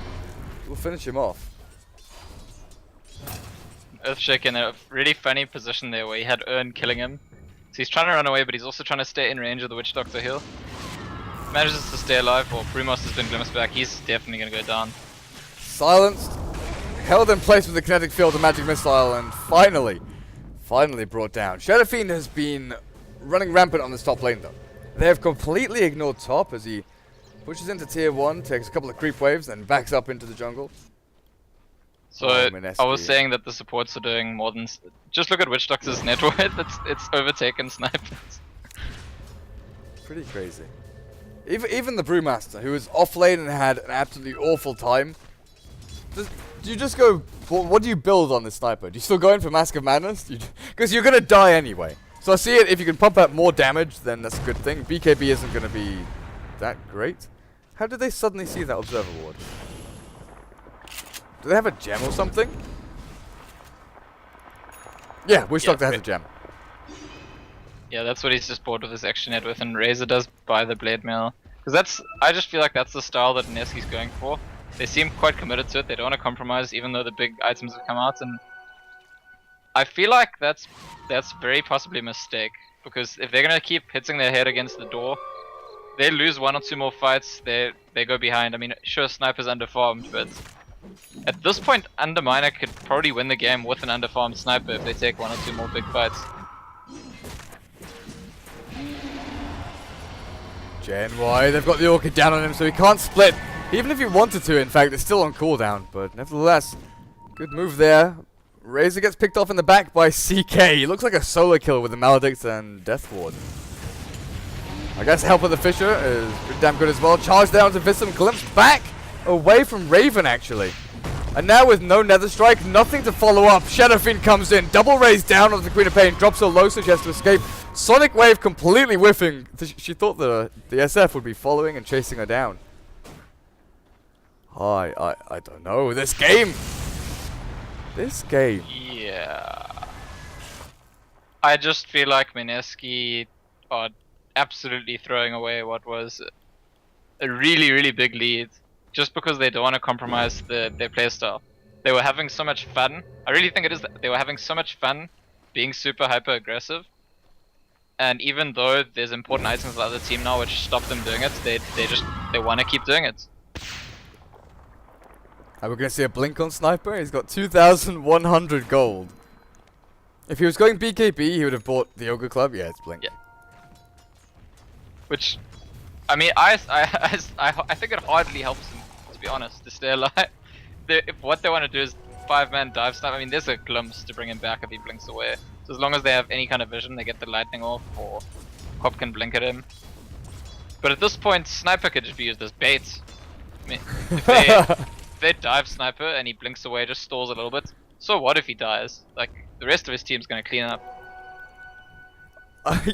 will finish him off. Earthshaker in a really funny position there where he had Urn killing him. So he's trying to run away, but he's also trying to stay in range of the Witch Doctor heal. Manages to stay alive, or Brewmaster's been glimpsed back. He's definitely going to go down. Silenced, held in place with the kinetic field and magic missile, and finally brought down. Shadow Fiend has been running rampant on this top lane though. They have completely ignored top as he pushes into tier 1, takes a couple of creep waves, then backs up into the jungle. So I was saying that the supports are doing more than... Just look at Witch Doctor's net worth, it's overtaken snipers. Pretty crazy. Even the Brewmaster, who was off lane and had an absolutely awful time. Do you just go... What do you build on this sniper? Do you still go in for Mask of Madness? Because you're going to die anyway. So I see it, if you can pump out more damage, then that's a good thing. BKB isn't going to be that great. How did they suddenly see that Observer Ward? Do they have a gem or something? Yeah, Wishlock has a gem. Yeah, that's what he's just bored with his action net with, and Razor does buy the blade mail. Because I just feel like that's the style that Mineski's going for. They seem quite committed to it, they don't want to compromise even though the big items have come out, and I feel like that's very possibly a mistake. Because if they're gonna keep hitting their head against the door, they lose 1 or 2 more fights, they go behind. I mean, sure, Sniper's underfarmed, but at this point, Underminer could probably win the game with an underfarmed Sniper if they take 1 or 2 more big fights. Gen Y, they've got the Orchid down on him, so he can't split. Even if he wanted to, in fact, it's still on cooldown. But nevertheless, good move there. Razor gets picked off in the back by CK. He looks like a solo kill with the Maledict and Death Ward. I guess help of the Fisher is pretty damn good as well. Charge down to Visum, glimpse back away from Raven, actually. And now with no Nether Strike, nothing to follow up. Shadow Fiend comes in, double raise down on the Queen of Pain, drops her low so she has to escape. Sonic Wave completely whiffing. She thought the SF would be following and chasing her down. I don't know. This game. Yeah. I just feel like Mineski are absolutely throwing away what was a really, really big lead just because they don't want to compromise their playstyle. They were having so much fun. I really think it is that they were having so much fun being super hyper aggressive. And even though there's important items of the other team now which stop them doing it, they want to keep doing it. Are we going to see a blink on Sniper? He's got 2,100 gold. If he was going BKB, he would have bought the Ogre Club. Yeah, it's blink. Yeah. Which, I mean, I think it hardly helps them, to be honest, to stay alive. If what they want to do is 5-man dive snipe, I mean, there's a glimpse to bring him back if he blinks away. So as long as they have any kind of vision, they get the lightning off, or Cop can blink at him. But at this point, Sniper could just be used as bait. I mean, if they dive Sniper and he blinks away, just stalls a little bit, so what if he dies? Like, the rest of his team's gonna clean up.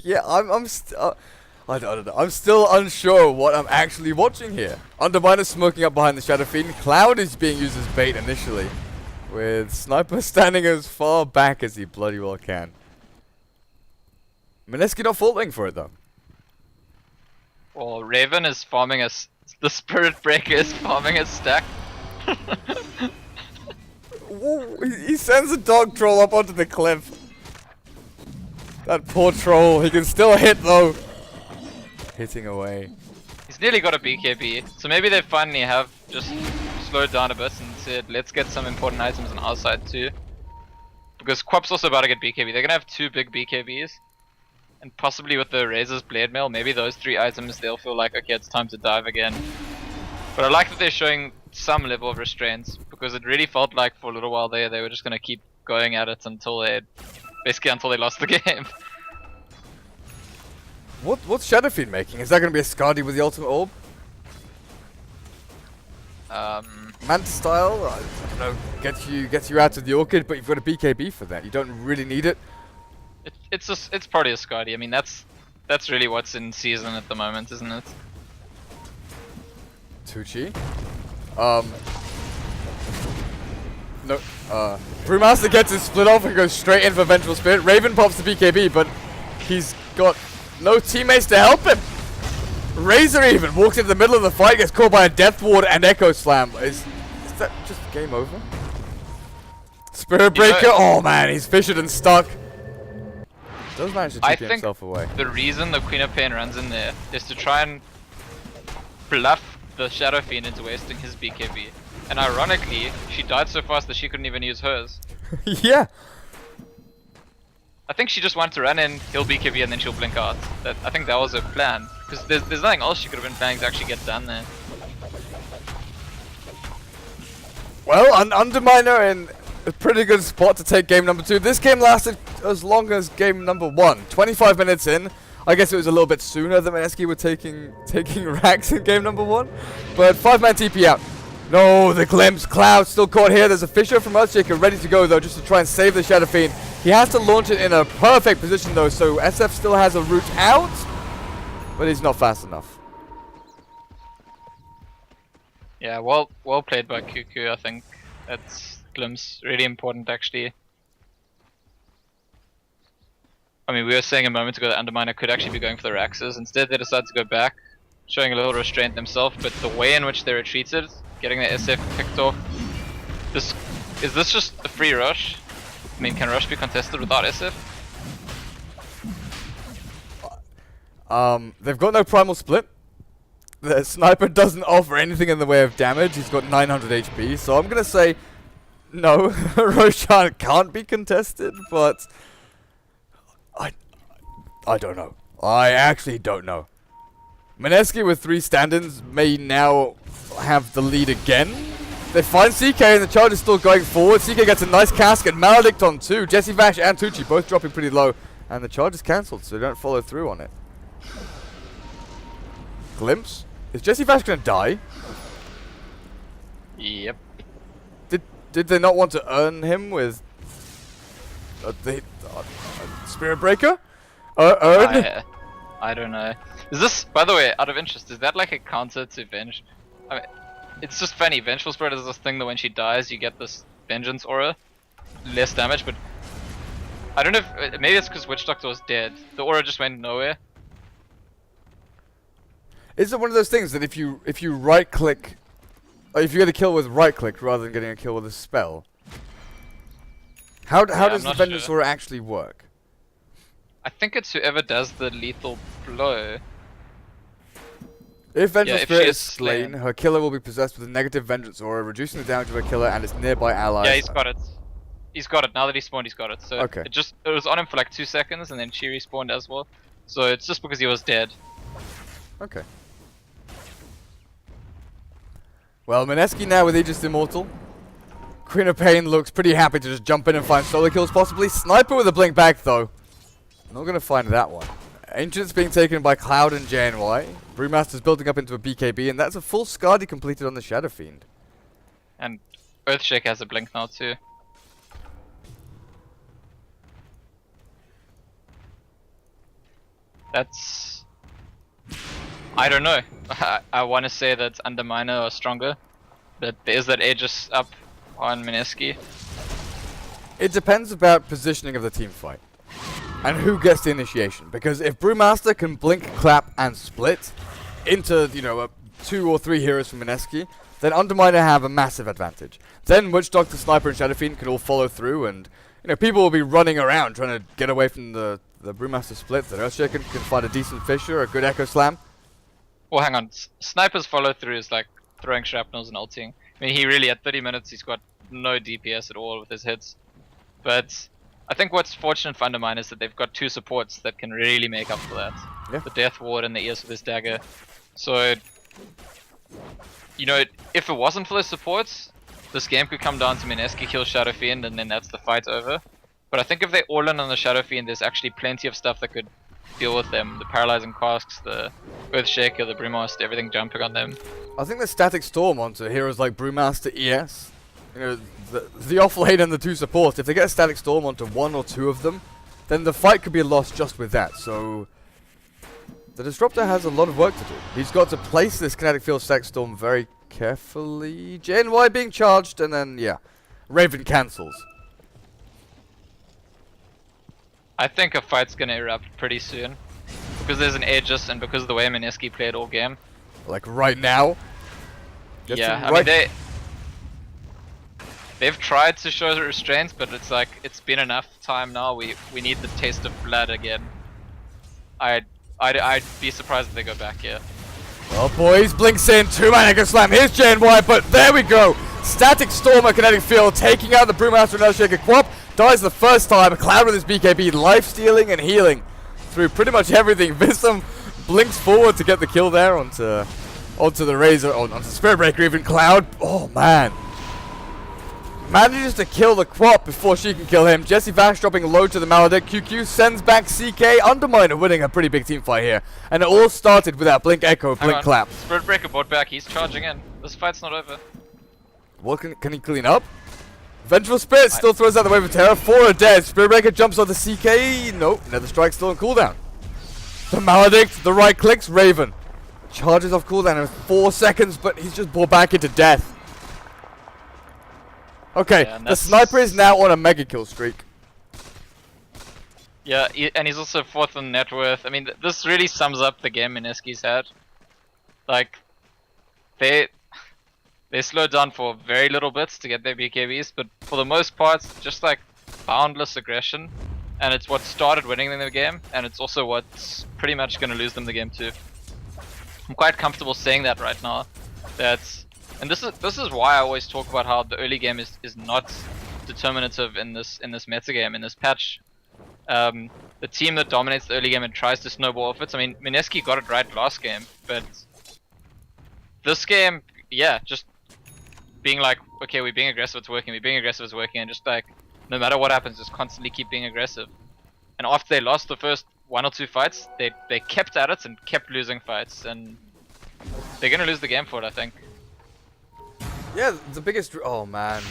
Yeah, I don't know. I'm still unsure what I'm actually watching here. Underminer smoking up behind the Shadow Fiend. Cloud is being used as bait initially, with Sniper standing as far back as he bloody well can. Mineski not faulting for it though. Well, Raven is farming the Spirit Breaker is farming a stack. He sends a dog troll up onto the cliff. That poor troll. He can still hit though. Hitting away. He's nearly got a BKB, so maybe they finally have just slowed down a bit and said, let's get some important items on our side too. Because Quap's also about to get BKB. They're gonna have 2 big BKBs. And possibly with the Razor's Blade Mail, maybe those 3 items, they'll feel like, okay, it's time to dive again. But I like that they're showing some level of restraint, because it really felt like for a little while there, they were just gonna keep going at it until they lost the game. What's Shadow Fiend making? Is that gonna be a Skadi with the ultimate orb? Manta style, I don't know, gets you out of the Orchid, but you've got a BKB for that. You don't really need it. It's probably a Skadi. I mean, that's really what's in season at the moment, isn't it? Tucci. No. Brewmaster gets his split off and goes straight in for Vengeful Spirit. Raven pops the BKB, but he's got no teammates to help him. Razor even walks into the middle of the fight, gets caught by a Death Ward and Echo Slam. Is that just game over? Spirit Breaker. Oh man, he's fished and stuck. Does manage to TP himself away. The reason the Queen of Pain runs in there is to try and bluff the Shadow Fiend into wasting his BKB. And ironically, she died so fast that she couldn't even use hers. Yeah. I think she just wanted to run in, kill BKB, and then she'll blink out. I think that was her plan. Because there's nothing else she could have been planning to actually get done there. Well, Underminer in a pretty good spot to take game number 2. This game lasted as long as game number 1. 25 minutes in. I guess it was a little bit sooner than Mineski were taking racks in game number 1. But 5-man TP out. No, the glimpse. Cloud still caught here. There's a Fisher from Earthshaker ready to go though, just to try and save the Shadow Fiend. He has to launch it in a perfect position though, so SF still has a route out, but he's not fast enough. Yeah, well played by QQ, I think. That's glimpse. Really important, actually. I mean, we were saying a moment ago that Underminer could actually be going for the Raxes. Instead, they decided to go back, showing a little restraint themselves. But the way in which they retreated, getting the SF picked off, is this just a free rush? I mean, can rush be contested without SF? They've got no primal split. The sniper doesn't offer anything in the way of damage. He's got 900 HP, so I'm gonna say no. Roshan can't be contested, but I don't know. I actually don't know. Mineski with 3 stand-ins may now have the lead again. They find CK and the charge is still going forward. CK gets a nice cask and Maledict on 2. Jesse Vash and Tucci both dropping pretty low, and the charge is cancelled, so they don't follow through on it. Glimpse? Is Jesse Vash gonna die? Yep. Did they not want to earn him with Spirit Breaker? I don't know. Is this, by the way, out of interest, is that like a counter to Venge? I mean, it's just funny. Vengeful Spirit is this thing that when she dies, you get this Vengeance aura, less damage, but I don't know if maybe it's because Witch Doctor was dead. The aura just went nowhere. Is it one of those things that if you right click, or if you get a kill with right click rather than getting a kill with a spell, how does the Vengeance aura actually work? I think it's whoever does the lethal blow. If Vengeance Spirit is slain, her killer will be possessed with a negative Vengeance aura, reducing the damage of her killer and its nearby allies. Yeah, he's got it. He's got it. Now that he spawned, he's got it. So okay. It was on him for like 2 seconds, and then she respawned as well. So it's just because he was dead. Okay. Well, Mineski now with Aegis Immortal. Queen of Pain looks pretty happy to just jump in and find solo kills possibly. Sniper with a blink back though. Not gonna find that one. Ancient's being taken by Cloud and JNY. Brewmaster's building up into a BKB, and that's a full Skadi completed on the Shadow Fiend. And Earthshake has a blink now too. That's... I don't know. I want to say that Underminer are stronger, but there is that Aegis up on Mineski. It depends about positioning of the team fight. And who gets the initiation. Because if Brewmaster can blink, clap, and split into, you know, 2 or 3 heroes from Mineski, then Underminer have a massive advantage. Then Witch Doctor, Sniper, and Shadow Fiend can all follow through, and you know, people will be running around trying to get away from the Brewmaster split. That Earthshake can find a decent Fissure, a good Echo Slam. Well, hang on. Sniper's follow through is like throwing shrapnels and ulting. I mean, he really, at 30 minutes, he's got no DPS at all with his hits. But I think what's fortunate for Underminer is that they've got 2 supports that can really make up for that. Yeah. The Death Ward and the Ears with his dagger. So, you know, if it wasn't for the supports, this game could come down to Mineski kill Shadow Fiend and then that's the fight over. But I think if they all in on the Shadow Fiend, there's actually plenty of stuff that could deal with them. The Paralyzing Casks, the Earthshaker, the Brewmaster, everything jumping on them. I think the Static Storm onto heroes like Brewmaster, ES, you know, the off-lane and the 2 supports, if they get a Static Storm onto 1 or 2 of them, then the fight could be lost just with that. So the Disruptor has a lot of work to do. He's got to place this Kinetic Field Static Storm very carefully. JNY being charged, and then, yeah, Raven cancels. I think a fight's gonna erupt pretty soon. Because there's an Aegis and because of the way Mineski played all game. Like right now? Yeah, I mean they've tried to show the restraints, but it's like, it's been enough time now, we need the taste of blood again. I'd be surprised if they go back here. Well, boys, blinks in, 2-man Echo Slam, here's JNY, but there we go! Static Storm at Kinetic Field, taking out the Brewmaster and Earthshaker. Quap dies the first time, Cloud with his BKB, life-stealing and healing through pretty much everything. Visum blinks forward to get the kill there onto the Razor, onto Spirit Breaker even. Cloud, oh man. Manages to kill the Quap before she can kill him. Jesse Vash dropping low to the Maledict. QQ sends back CK. Underminer winning a pretty big team fight here. And it all started with that Blink Echo, Blink Clap. Spirit Breaker bought back, he's charging in. This fight's not over. What can he clean up? Vengeful Spirit still throws out the Wave of Terror. 4 are dead. Spirit Breaker jumps on the CK. Nope, Nether Strike still on cooldown. The Maledict, the right clicks, Raven. Charges off cooldown in 4 seconds, but he's just brought back into death. Okay, Yeah, and the that's- sniper is now on a mega kill streak. Yeah, and he's also 4th in net worth. I mean, this really sums up the game Mineski's had. Like, they slowed down for very little bits to get their BKBs, but for the most part, just like boundless aggression. And it's what started winning them the game, and it's also what's pretty much going to lose them the game too. I'm quite comfortable saying that right now. And this is why I always talk about how the early game is not determinative in this meta game, in this patch. The team that dominates the early game and tries to snowball off it. I mean, Mineski got it right last game, but this game, yeah, just being like, okay, we're being aggressive, it's working, we're being aggressive, it's working, and just like, no matter what happens, just constantly keep being aggressive. And after they lost the first 1 or 2 fights, they kept at it and kept losing fights, and they're gonna lose the game for it, I think. Yeah, the biggest. Oh man.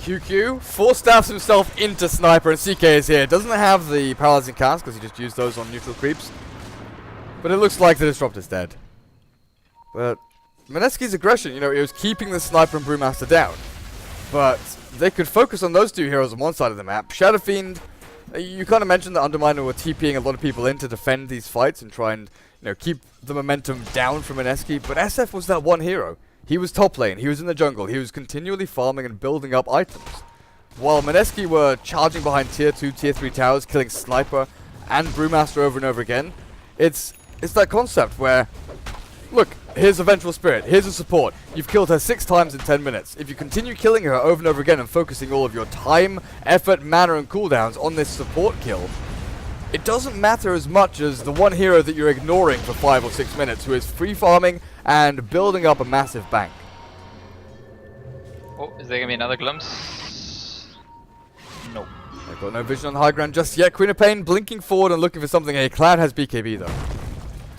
QQ force-staffs himself into Sniper, and CK is here. Doesn't have the paralyzing cast because he just used those on neutral creeps. But it looks like the Disruptor's dead. But Mineski's aggression, you know, it was keeping the Sniper and Brewmaster down. But they could focus on those 2 heroes on one side of the map. Shadow Fiend, you kind of mentioned that Underminer were TPing a lot of people in to defend these fights and try and, you know, keep the momentum down from Mineski. But SF was that one hero. He was top lane, he was in the jungle, he was continually farming and building up items. While Mineski were charging behind tier 2, tier 3 towers, killing Sniper and Brewmaster over and over again. It's that concept where, look, here's a Vengeful Spirit, here's a support. You've killed her 6 times in 10 minutes. If you continue killing her over and over again and focusing all of your time, effort, mana and cooldowns on this support kill, it doesn't matter as much as the one hero that you're ignoring for 5 or 6 minutes who is free farming and building up a massive bank. Oh, is there gonna be another glimpse? Nope. They've got no vision on the high ground just yet. Queen of Pain blinking forward and looking for something here. Cloud has BKB though.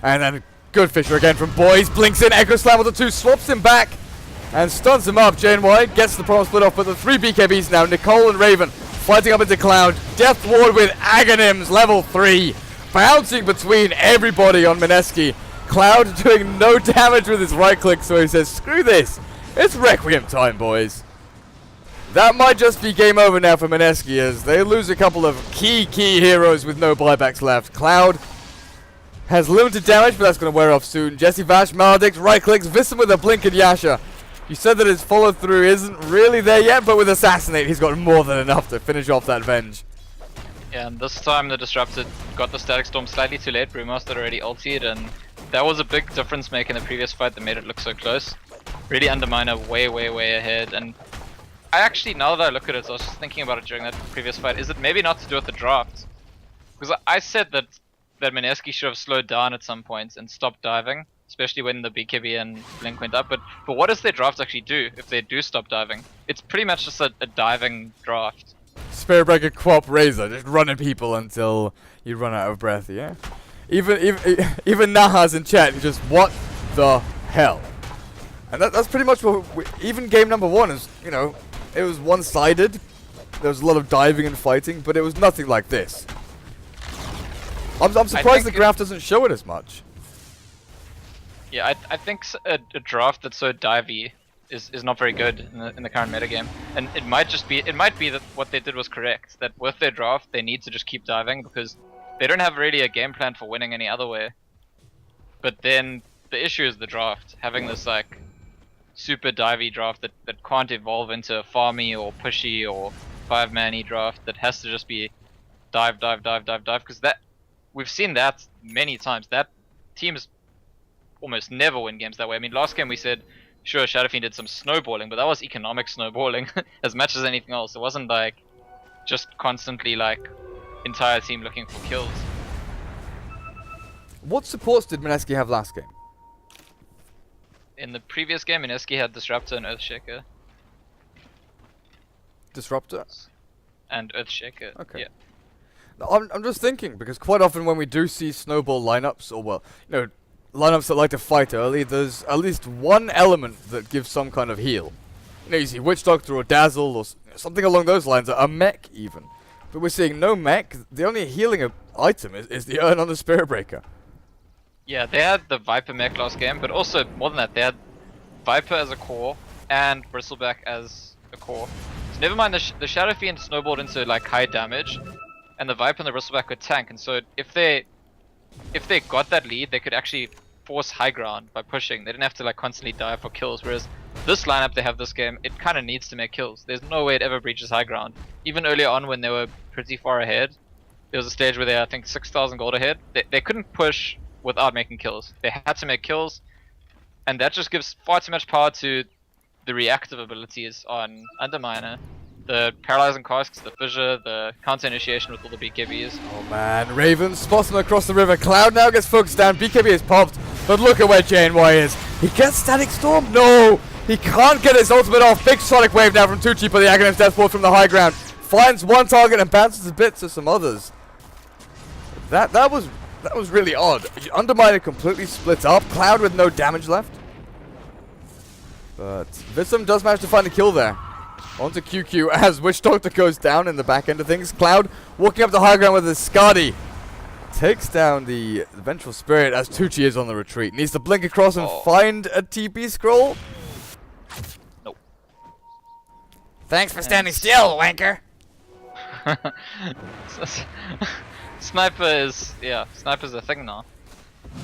And then good Fisher again from Boys. Blinks in, Echo Slam with the 2, swaps him back and stuns him up. JNY gets the promo split off, but the 3 BKBs now. Nicole and Raven fighting up into Cloud. Death Ward with Aghanims, level 3. Bouncing between everybody on Mineski. Cloud doing no damage with his right click, so he says, screw this. It's Requiem time, boys. That might just be game over now for Mineski as they lose a couple of key heroes with no buybacks left. Cloud has limited damage, but that's going to wear off soon. Jesse Vash, Maledict, right clicks, Vissam with a blink and Yasha. You said that his follow through isn't really there yet, but with Assassinate, he's got more than enough to finish off that Venge. Yeah, and this time the Disrupted got the Static Storm slightly too late. Brewmaster already ultied, and that was a big difference maker in the previous fight that made it look so close. Really Underminer way ahead, and I actually, now that I look at it, I was just thinking about it during that previous fight, is it maybe not to do with the draft? Because I said that Mineski should have slowed down at some points and stopped diving, especially when the BKB and Blink went up, but what does their draft actually do if they do stop diving? It's pretty much just a diving draft. Spirit Breaker, Quap, Razor, just running people until you run out of breath, yeah? Even Naha's in chat, just what the hell? And that's pretty much what even game number 1 is, you know, it was one-sided. There was a lot of diving and fighting, but it was nothing like this. I'm surprised the graph doesn't show it as much. Yeah, I think a draft that's so divey is not very good in the current metagame, and it might be that what they did was correct. That with their draft they need to just keep diving because they don't have really a game plan for winning any other way. But then the issue is the draft, having this like super divey draft that can't evolve into a farmy or pushy or 5-man-y draft that has to just be dive because that we've seen that many times. That teams almost never win games that way. I mean, last game we said sure Shadowfiend did some snowballing, but that was economic snowballing as much as anything else. It wasn't like just constantly like entire team looking for kills. What supports did Mineski have last game? In the previous game, Mineski had Disruptor and Earthshaker. Disruptor? And Earthshaker, okay. Yeah. I'm just thinking, because quite often when we do see snowball lineups, or well, you know, lineups that like to fight early, there's at least one element that gives some kind of heal. You know, you see Witch Doctor or Dazzle or something along those lines, a mech even. But we're seeing no mech. The only healing item is the urn on the Spirit Breaker. Yeah, they had the Viper mech last game, but also more than that, they had Viper as a core and Bristleback as a core. Never mind, the Shadow Fiend snowballed into like high damage, and the Viper and the Bristleback could tank. And so if they got that lead, they could actually force high ground by pushing. They didn't have to like constantly die for kills. Whereas this lineup they have this game, it kind of needs to make kills. There's no way it ever breaches high ground. Even earlier on when they were pretty far ahead, there was a stage where they were, I think, 6,000 gold ahead. They couldn't push without making kills. They had to make kills, and that just gives far too much power to the reactive abilities on Underminer. The paralyzing casks, the fissure, the counter initiation with all the BKBs. Oh man, Raven spots him across the river. Cloud now gets focused down. BKB is popped, but look at where JNY is. He gets Static Storm. No, he can't get his ultimate off. Big Sonic Wave now from Tucci, but the Aghanim's Death Ward from the high ground finds one target and bounces a bit to some others. That was really odd. Underminer completely splits up. Cloud with no damage left, but Vissam does manage to find a kill there. Onto QQ as joinDOTA goes down in the back end of things. Cloud walking up the high ground with his Skadi. Takes down the Vengeful Spirit as Tucci is on the retreat. Needs to blink across and find a TP scroll. Nope. Thanks for standing still, wanker. Sniper's a thing now.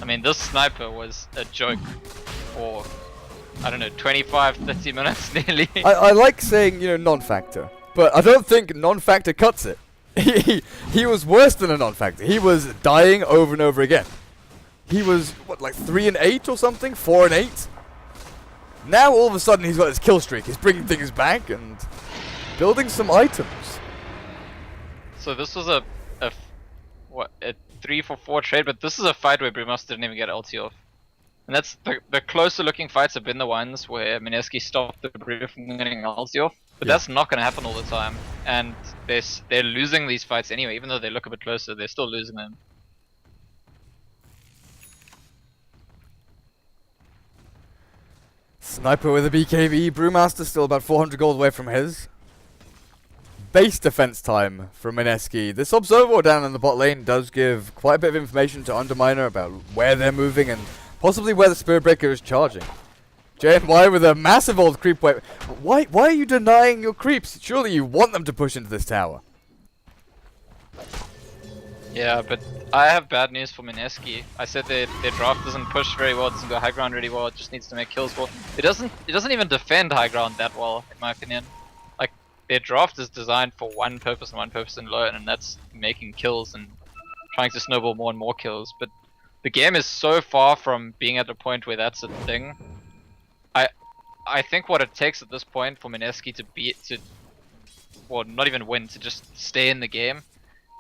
I mean, this sniper was a joke for, I don't know, 25, 30 minutes nearly. I like saying, non-factor, but I don't think non-factor cuts it. He was worse than a non-factor. He was dying over and over again. He was, what, like 3 and 8 or something? 4 and 8? Now all of a sudden he's got his kill streak. He's bringing things back and building some items. So this was a 3-for-4 trade, but this is a fight where Brewmaster didn't even get ulti off. And that's the closer looking fights have been the ones where Mineski stopped the Brew from getting ulti off. But that's not going to happen all the time. And they're losing these fights anyway. Even though they look a bit closer, they're still losing them. Sniper with a BKB. Brewmaster still about 400 gold away from his. Base defense time from Mineski. This Observer down in the bot lane does give quite a bit of information to Underminer about where they're moving and possibly where the Spirit Breaker is charging. JNY with a massive old creep wave. Why are you denying your creeps? Surely you want them to push into this tower. Yeah, but I have bad news for Mineski. I said their draft doesn't push very well, doesn't go high ground really well, it just needs to make kills well. It doesn't even defend high ground that well, in my opinion. Like, their draft is designed for one purpose and one purpose alone, and that's making kills and trying to snowball more and more kills. But the game is so far from being at a point where that's a thing. I think what it takes at this point for Mineski well, not even win, to just stay in the game,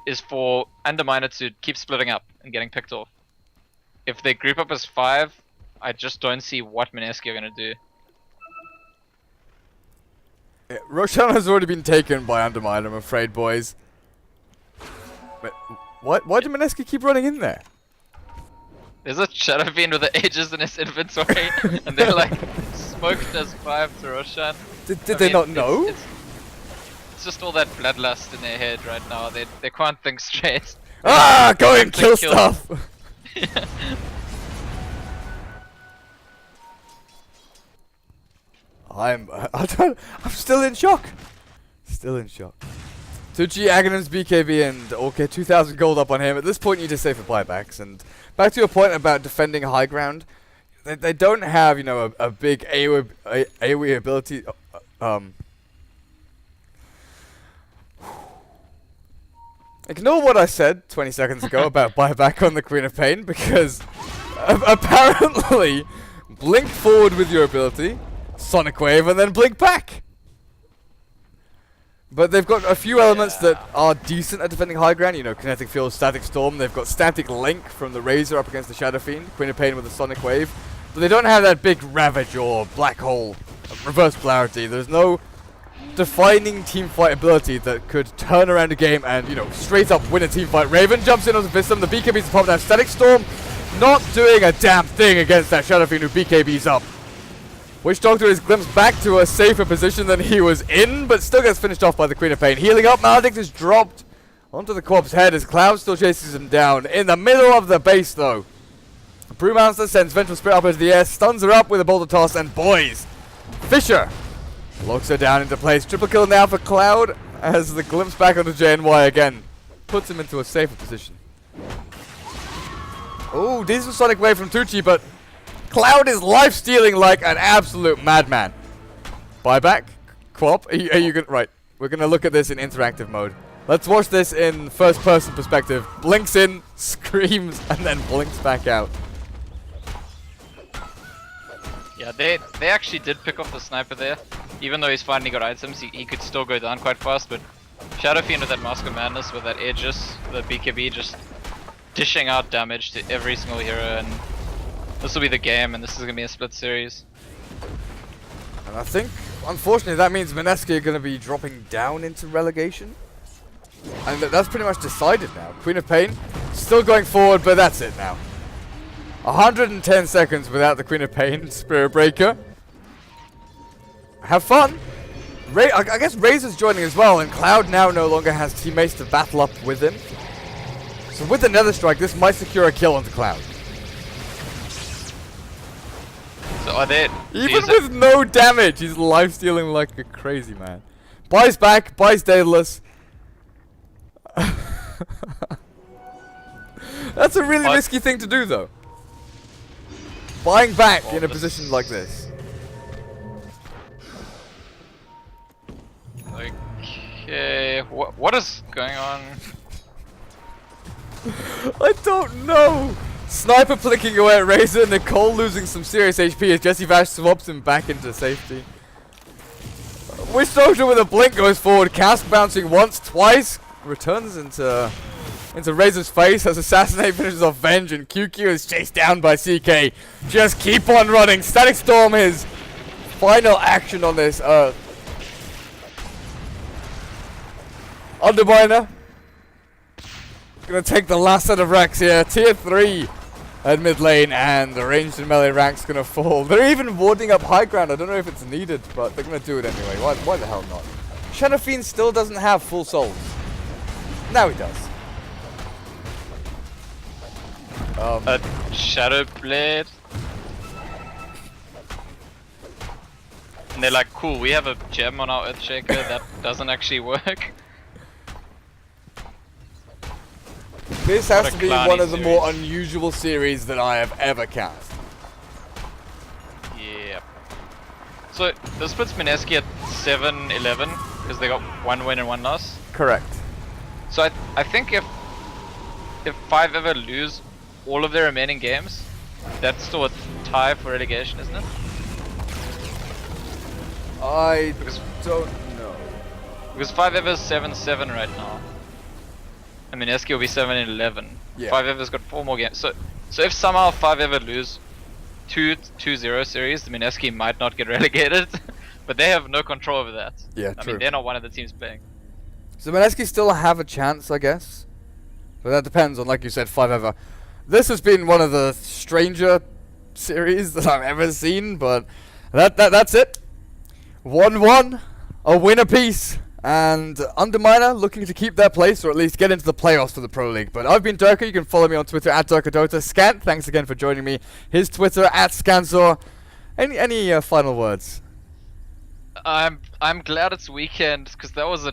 is for Underminer to keep splitting up and getting picked off. If they group up as 5, I just don't see what Mineski are going to do. Yeah, Roshan has already been taken by Underminer, I'm afraid, boys. But why do Mineski keep running in there? There's a Shadow Fiend with the Aegis in his inventory, and they're like smoked as 5 to Roshan. Did they not know? It's just all that bloodlust in their head right now. They can't think straight. Go and kill stuff! Yeah. I'm still in shock. Still in shock. Tucci, Aghanim's BKB, and okay, 2,000 gold up on him. At this point, you just save for buybacks. And back to your point about defending high ground, they don't have, a big AoE ability. Ignore what I said 20 seconds ago about buyback on the Queen of Pain, because apparently, blink forward with your ability, Sonic Wave, and then blink back. But they've got a few elements that are decent at defending high ground. Kinetic Field, Static Storm. They've got Static Link from the Razor up against the Shadow Fiend. Queen of Pain with a Sonic Wave. But they don't have that big Ravage or Black Hole Reverse Polarity. There's no defining teamfight ability that could turn around a game and, straight up win a teamfight. Raven jumps in onto Vissam. The BKB's pop down. Static Storm not doing a damn thing against that Shadow Fiend who BKB's up. joinDOTA is glimpsed back to a safer position than he was in, but still gets finished off by the Queen of Pain. Healing up, Maledict is dropped onto the corpse head as Cloud still chases him down. In the middle of the base, though, Brewmaster sends Vengeful Spirit up into the air, stuns her up with a Boulder Toss, and boys, Fisher Locks her down into place. Triple kill now for Cloud as the glimpse back onto JNY again puts him into a safer position. Oh, decent Sonic Wave from Tucci, but Cloud is life-stealing like an absolute madman. Buyback? Quap? Are you gonna... Right, we're gonna look at this in interactive mode. Let's watch this in first-person perspective. Blinks in, screams, and then blinks back out. Yeah, they actually did pick off the sniper there. Even though he's finally got items, he could still go down quite fast, but Shadow Fiend with that Mask of Madness, with that Aegis, the BKB, just dishing out damage to every single hero, and this will be the game, and this is going to be a split series. And I think, unfortunately, that means Mineski are going to be dropping down into relegation. And that's pretty much decided now. Queen of Pain still going forward, but that's it now. 110 seconds without the Queen of Pain, Spirit Breaker. Have fun. I guess Razor's joining as well, and Cloud now no longer has teammates to battle up with him. So with the Nether Strike, this might secure a kill onto Cloud. So are they... Even with no damage, he's life-stealing like a crazy man. Buys back, buys Daedalus. That's a really risky thing to do, though. Buying back in a position like this. Okay, what is going on? I don't know. Sniper flicking away at Razor, Nicole losing some serious HP as Jesse Vash swaps him back into safety. Wish Soldier with a blink goes forward, Cask bouncing once, twice, returns into Razor's face as Assassinate finishes off Venge, and QQ is chased down by CK. Just keep on running. Static Storm his final action on this Earth. Underminer gonna take the last set of racks here. Tier 3 at mid lane, and the ranged and melee ranks gonna fall. They're even warding up high ground. I don't know if it's needed, but they're gonna do it anyway. Why the hell not? Shadow Fiend still doesn't have full souls. Now he does. A Shadow Blade. And they're like, cool, we have a gem on our Earthshaker that doesn't actually work. This has to be one of the series. more unusual series that I have ever cast. Yeah. So this puts Mineski at 7-11 because they got 1 win and 1 loss. Correct. So I think if 5 ever lose all of their remaining games, that's still a tie for relegation, isn't it? I Because don't know. 5 ever is 7-7 right now. And Mineski will be 7-11. Yeah. 5 ever's got 4 more games. So if somehow 5 ever lose 2-0 series, the Mineski might not get relegated. But they have no control over that. Yeah, I true. mean, they're not one of the teams playing. So Mineski still have a chance, I guess. But that depends on, like you said, 5 ever. This has been one of the stranger series that I've ever seen, but that's it. 1-1, a win apiece, and Underminer looking to keep their place, or at least get into the playoffs for the Pro League. But I've been Durka. You can follow me on Twitter at joinDOTA. Scant, thanks again for joining me. His Twitter at Scanzor. Any final words? I'm glad it's weekend because that was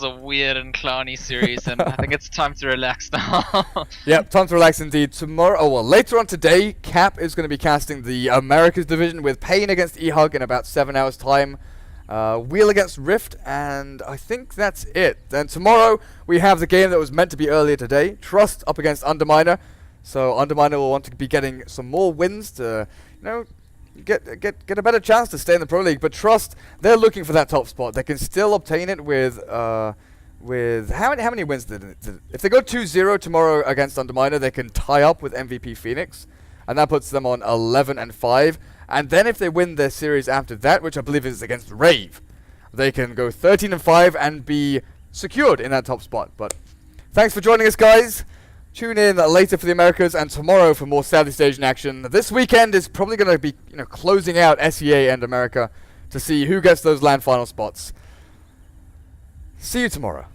a weird and clowny series, and I think it's time to relax now. Yep, time to relax indeed. Tomorrow, later on today, Cap is going to be casting the Americas division with Pain against E-Hug in about 7 hours' time. Wheel against Rift, and I think that's it. Then tomorrow we have the game that was meant to be earlier today, Trust up against Underminer. So Underminer will want to be getting some more wins to, get a better chance to stay in the Pro League. But Trust, they're looking for that top spot. They can still obtain it with how many wins did it? If they go 2-0 tomorrow against Underminer, they can tie up with MVP Phoenix, and that puts them on 11-5. And then if they win their series after that, which I believe is against Rave, they can go 13-5 and be secured in that top spot. But thanks for joining us, guys. Tune in later for the Americas and tomorrow for more Southeast Asian action. This weekend is probably going to be closing out SEA and America to see who gets those land final spots. See you tomorrow.